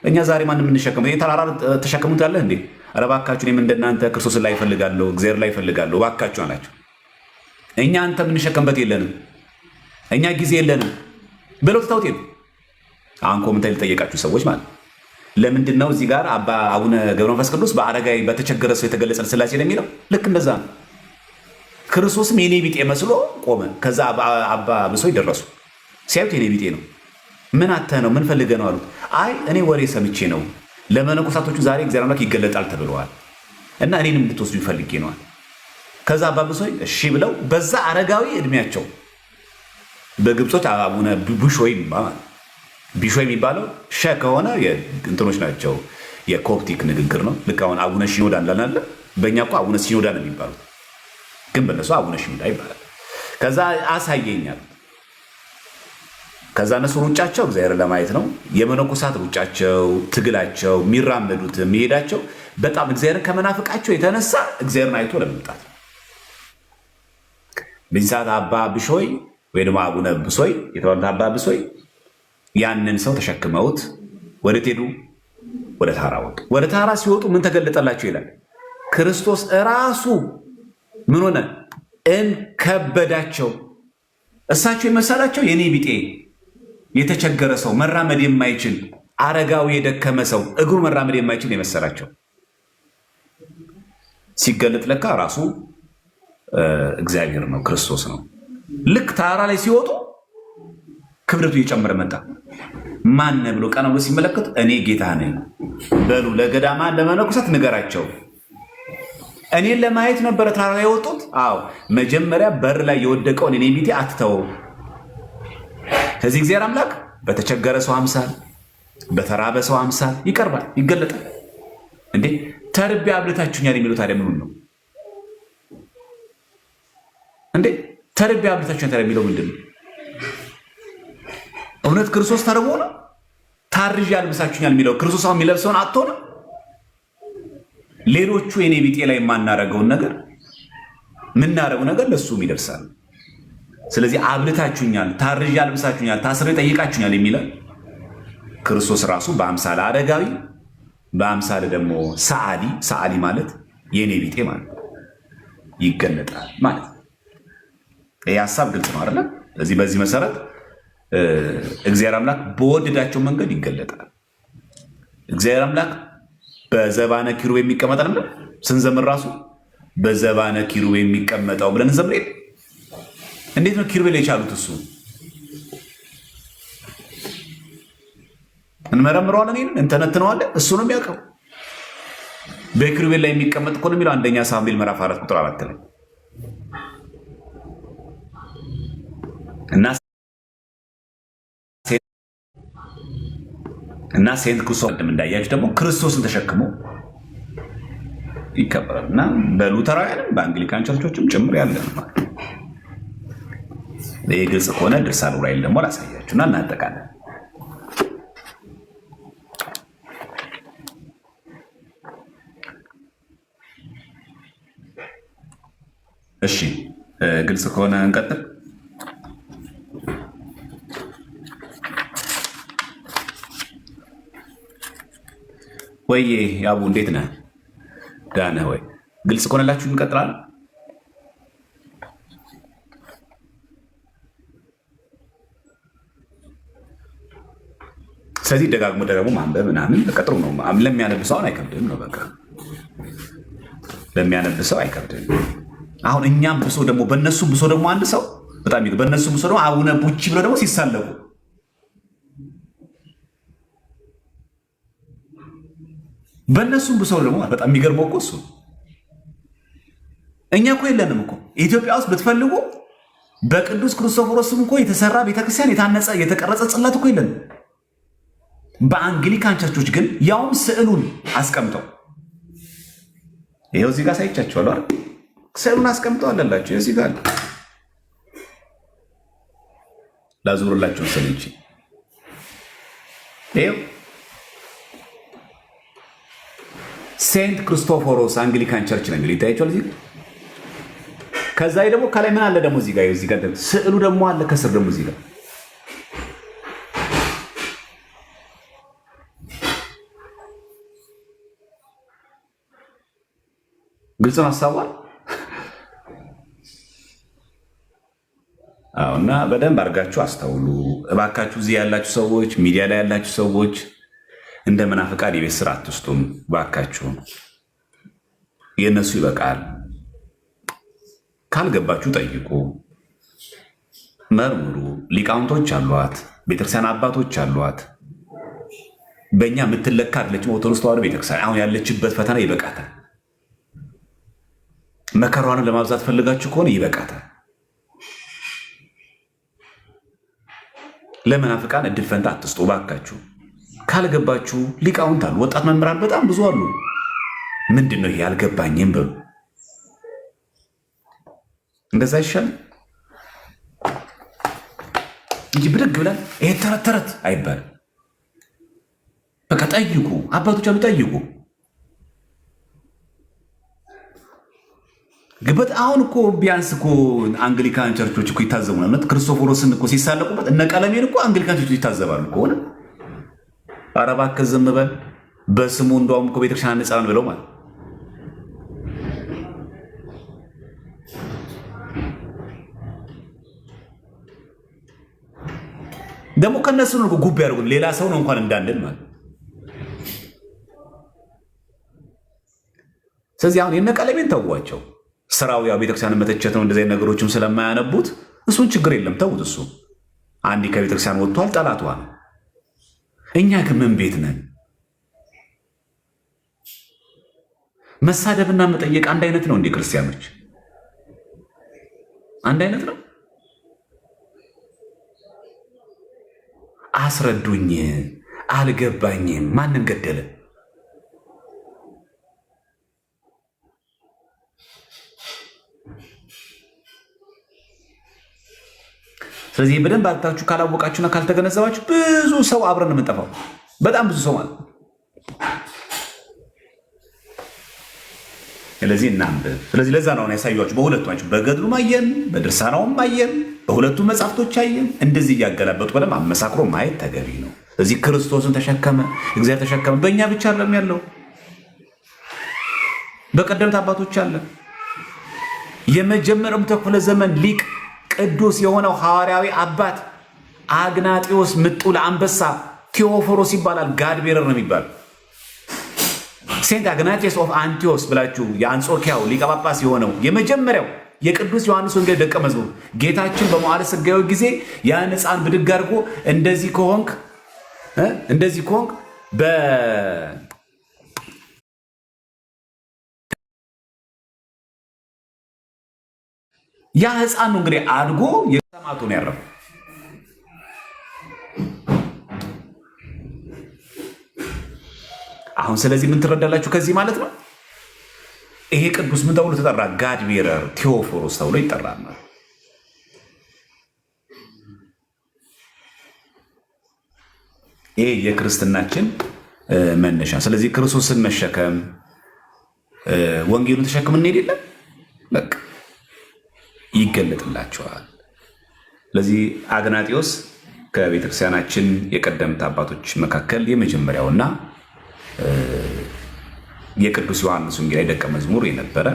እኛ ዛሬ ማን የምንሸከመው ተራራ ተሸከሙት ያለህ እንዴ? ኧረ እባካችሁ እኔም እንደናንተ ክርስቶስን ላይ እፈልጋለሁ፣ እግዚአብሔር ላይ እፈልጋለሁ እባካችሁ አላቸው። እኛ አንተ የምንሸከምበት የለንም፣ እኛ ጊዜ የለንም ብለው ትተውት ሄዱ። አሁን ኮሜንት ሊጠየቃችሁ ሰዎች ማለት ለምንድን ነው እዚህ ጋር አቡነ ገብረ መንፈስ ቅዱስ በአረጋዊ በተቸገረ ሰው የተገለጸ ስላሴ ነው የሚለው? ልክ እንደዛ ነው። ክርስቶስም የኔ ቢጤ መስሎ ቆመ። ከዛ አባ ብሶይ ደረሱ። ሲያዩት የኔ ቢጤ ነው። ምን አተህ ነው? ምን ፈልገህ ነው አሉት። አይ እኔ ወሬ ሰምቼ ነው፣ ለመነኮሳቶቹ ዛሬ እግዚአብሔር አምላክ ይገለጣል ተብለዋል እና እኔንም እንድትወስዱ ፈልጌ ነዋል። ከዛ አባ ብሶይ እሺ ብለው በዛ አረጋዊ እድሜያቸው በግብጾች አቡነ ቢሾይ ቢሾይ የሚባለው ሸ ከሆነ እንትኖች ናቸው፣ የኮፕቲክ ንግግር ነው። ልክ አሁን አቡነ ሽኖዳ እንዳላለ በእኛ እኮ አቡነ ሲኖዳ ነው የሚባሉት፣ ግን በእነሱ አቡነ ሽኖዳ ይባላል። ከዛ አሳየኛል። ከዛ እነሱ ሩጫቸው እግዚአብሔር ለማየት ነው። የመነኮሳት ሩጫቸው፣ ትግላቸው፣ የሚራመዱት የሚሄዳቸው በጣም እግዚአብሔርን ከመናፍቃቸው የተነሳ እግዚአብሔርን አይቶ ለመምጣት ነው። በዚህ ሰዓት አባ ብሾይ ወይ ደግሞ አቡነ ብሶይ የተባሉት አባ ብሶይ ያንን ሰው ተሸክመውት ወደ ሄዱ? ወደ ታራ ወጡ። ወደ ታራ ሲወጡ ምን ተገለጠላቸው ይላል? ክርስቶስ እራሱ ምን ሆነ? እንከበዳቸው። እሳቸው የመሰላቸው የኔ ቢጤ የተቸገረ ሰው፣ መራመድ የማይችል አረጋዊ፣ የደከመ ሰው፣ እግሩ መራመድ የማይችል የመሰላቸው ሲገለጥ ለካ ራሱ እግዚአብሔር ነው፣ ክርስቶስ ነው። ልክ ተራራ ላይ ሲወጡ ክብደቱ እየጨመረ መጣ። ማን ብሎ ቀና ብሎ ሲመለከቱ እኔ ጌታ ነኝ በሉ ለገዳማን ለመነኮሳት ንገራቸው። እኔን ለማየት ነበረ ተራራ ላይ የወጡት። አዎ መጀመሪያ በር ላይ የወደቀውን እኔ ቢጤ አትተው። ከዚህ እግዚአብሔር አምላክ በተቸገረ ሰው አምሳል፣ በተራበ ሰው አምሳል ይቀርባል፣ ይገለጣል። እንዴ ተርቤ አብልታችሁኛል የሚለው ታዲያ ምኑን ነው እንዴ? ተርቤ አብልታችሁኛል የሚለው ምንድን ነው? እውነት ክርስቶስ ተርቦ ነው? ታርዤ አልብሳችሁኛል የሚለው ክርስቶስ አሁን የሚለብሰውን አጥቶ ነው? ሌሎቹ የኔ ቢጤ ላይ የማናረገውን ነገር የምናረገው ነገር ለሱም ይደርሳል። ስለዚህ አብልታችሁኛል፣ ታርዤ አልብሳችሁኛል፣ ታስሬ ጠይቃችሁኛል የሚለው ክርስቶስ ራሱ በአምሳለ አረጋዊ፣ በአምሳለ ደግሞ ሰዓሊ ማለት የኔ ቢጤ ማለት ይገለጣል ማለት ነው። ይህ ሀሳብ ግልጽ ነው አይደለም? ስለዚህ በዚህ መሰረት እግዚአብሔር አምላክ በወደዳቸው መንገድ ይገለጣል። እግዚአብሔር አምላክ በዘባነ ኪሩብ የሚቀመጣል ብለን ስንዘምር ራሱ በዘባነ ኪሩብ የሚቀመጠው ብለን እንዘምር። እንዴት ነው ኪሩቤል የቻሉት? እሱ እንመረምረዋለን፣ እንተነትነዋለን። እሱ ነው የሚያውቀው። በኪሩቤል ላይ የሚቀመጥ እኮ ነው የሚለው አንደኛ ሳሙኤል ምዕራፍ 4 ቁጥር 4 ላይ እና ሴንት ክርስቶስ እንዳያችሁ ደግሞ ክርስቶስን ተሸክሞ ይከበራል። እና በሉተራውያንም በአንግሊካን ቸርቾችም ጭምር ያለ ነው ማለት ነው። ይህ ግልጽ ከሆነ ድርሳነ ዑራኤል ደግሞ ላሳያችሁና እናጠቃለን። እሺ ግልጽ ከሆነ እንቀጥል። ወይዬ ያቡ እንዴት ነህ? ደህና ነህ ወይ? ግልጽ ከሆነላችሁ እንቀጥላለን። ስለዚህ ደጋግሞ ማንበብ ምናምን ጥሩ ነው። ለሚያነብሰውን አይከብድም ነው በቃ ለሚያነብሰው አይከብድም። አሁን እኛም ብሶ ደግሞ በእነሱ ብሶ ደግሞ አንድ ሰው በጣም በእነሱ ብሶ ደግሞ አቡነ ቡቺ ብለው ደግሞ ሲሳለቁ በእነሱም ብሰው ደግሞ በጣም የሚገርመው እኮ እሱ እኛ እኮ የለንም እኮ ኢትዮጵያ ውስጥ ብትፈልጉ በቅዱስ ክርስቶፎሮስም እኮ የተሰራ ቤተክርስቲያን የታነጸ የተቀረጸ ጽላት እኮ የለንም። በአንግሊካን ቸርቾች ግን ያውም ስዕሉን አስቀምጠው ይኸው እዚህ ጋር ሳይቻቸዋል አይደል? ስዕሉን አስቀምጠው አለላቸው። እዚህ ጋር ላዙርላችሁ ሰልንቺ ይኸው ሴንት ክርስቶፎሮስ አንግሊካን ቸርች ነው የሚለው ይታያቸዋል። እዚህ ከዛ ደግሞ ከላይ ምን አለ ደግሞ እዚህ ጋር ስዕሉ ደግሞ አለ ከስር ደግሞ እዚህ ጋር ግልጽ ነው ሀሳቧል። እና በደንብ አድርጋችሁ አስተውሉ እባካችሁ። እዚህ ያላችሁ ሰዎች፣ ሚዲያ ላይ ያላችሁ ሰዎች እንደ መናፍቃን የቤት ስራ አትስጡም ባካችሁ። የእነሱ ይበቃል። ካልገባችሁ ጠይቁ፣ መርምሩ። ሊቃውንቶች አሏት፣ ቤተክርስቲያን አባቶች አሏት። በእኛ የምትለካ አይደለችም ኦርቶዶክስ ተዋሕዶ ቤተክርስቲያን። አሁን ያለችበት ፈተና ይበቃታል። መከሯንም ለማብዛት ፈልጋችሁ ከሆነ ይበቃታል። ለመናፍቃን እድል ፈንታ አትስጡ ባካችሁ። ካልገባችሁ ሊቃውንት አሉ፣ ወጣት መምህራን በጣም ብዙ አሉ። ምንድን ነው ይሄ አልገባኝም በሉ። እንደዛ ይሻል እንጂ ብድግ ብለን ይሄ ተረት ተረት አይባልም። በቃ ጠይቁ፣ አባቶች አሉ ጠይቁ። ግበት አሁን እኮ ቢያንስ እኮ አንግሊካን ቸርቾች እኮ ይታዘቡ ነው። ክርስቶፎሮስን እኮ ሲሳለቁበት እነ ቀለሜን እኮ አንግሊካን ቸርቾች ይታዘባሉ ከሆነ ኧረ እባክህ ዝም በል በስሙ እንደውም እኮ ቤተክርስቲያን አንጻን ብለው ማለት ደግሞ ከነሱ ነው ጉብ ያደርጉን ሌላ ሰው ነው እንኳን እንዳንል ማለት። ስለዚህ አሁን የነ ቀለሜን ተዋቸው። ስራው ያው ቤተክርስቲያን መተቸት ነው። እንደዚህ ነገሮችም ስለማያነቡት እሱን ችግር የለም ተውት። እሱ አንዴ ከቤተክርስቲያን ወጥቷል፣ ጠላቷ ነው። እኛ ግን ምን ቤት ነን? መሳደብና መጠየቅ አንድ አይነት ነው እንዴ? ክርስቲያኖች አንድ አይነት ነው? አስረዱኝ፣ አልገባኝም። ማንን ገደለ? ስለዚህ በደንብ አታችሁ ካላወቃችሁና ካልተገነዘባችሁ ብዙ ሰው አብረን የምንጠፋው በጣም ብዙ ሰው ማለት። ስለዚህ እናንብብ። ስለዚህ ለዛ ነው ያሳያችሁ በሁለቱ ናቸው። በገድሉም አየን፣ በድርሳናውም አየን፣ በሁለቱ መጽሐፍቶች አየን። እንደዚህ እያገላበጡ በደንብ አመሳክሮ ማየት ተገቢ ነው። እዚህ ክርስቶስን ተሸከመ፣ እግዚአብሔር ተሸከመ። በእኛ ብቻ አይደለም ያለው፣ በቀደምት አባቶች አለ። የመጀመሪያው ክፍለ ዘመን ሊቅ ቅዱስ የሆነው ሐዋርያዊ አባት አግናጢዮስ ምጡል አንበሳ ቴዎፎሮስ ይባላል። ጋድ ቤረር ነው የሚባል ሴንት አግናጢዮስ ኦፍ አንቲዮስ ብላችሁ የአንጾኪያው ሊቀ ጳጳስ የሆነው የመጀመሪያው የቅዱስ ዮሐንስ ወንጌል ደቀ መዝሙር ጌታችን በመዋዕለ ሥጋዌው ጊዜ ያን ሕፃን ብድግ አድርጎ እንደዚህ ከሆንክ ያ ሕፃን ነው እንግዲህ አድጎ የሰማዕቱ ነው ያረፈው። አሁን ስለዚህ ምን ትረዳላችሁ ከዚህ ማለት ነው? ይሄ ቅዱስ ምን ተብሎ ተጠራ? ጋድ ቤረር ቴዎፎሮስ ተብሎ ይጠራል። ይሄ የክርስትናችን መነሻ። ስለዚህ ክርስቶስን መሸከም ወንጌሉን ተሸክም እንሄድ የለም በቃ ይገለጥላቸዋል። ስለዚህ አግናጢዮስ ከቤተክርስቲያናችን የቀደምት አባቶች መካከል የመጀመሪያውና የቅዱስ ዮሐንስ ወንጌላዊ ደቀ መዝሙር የነበረ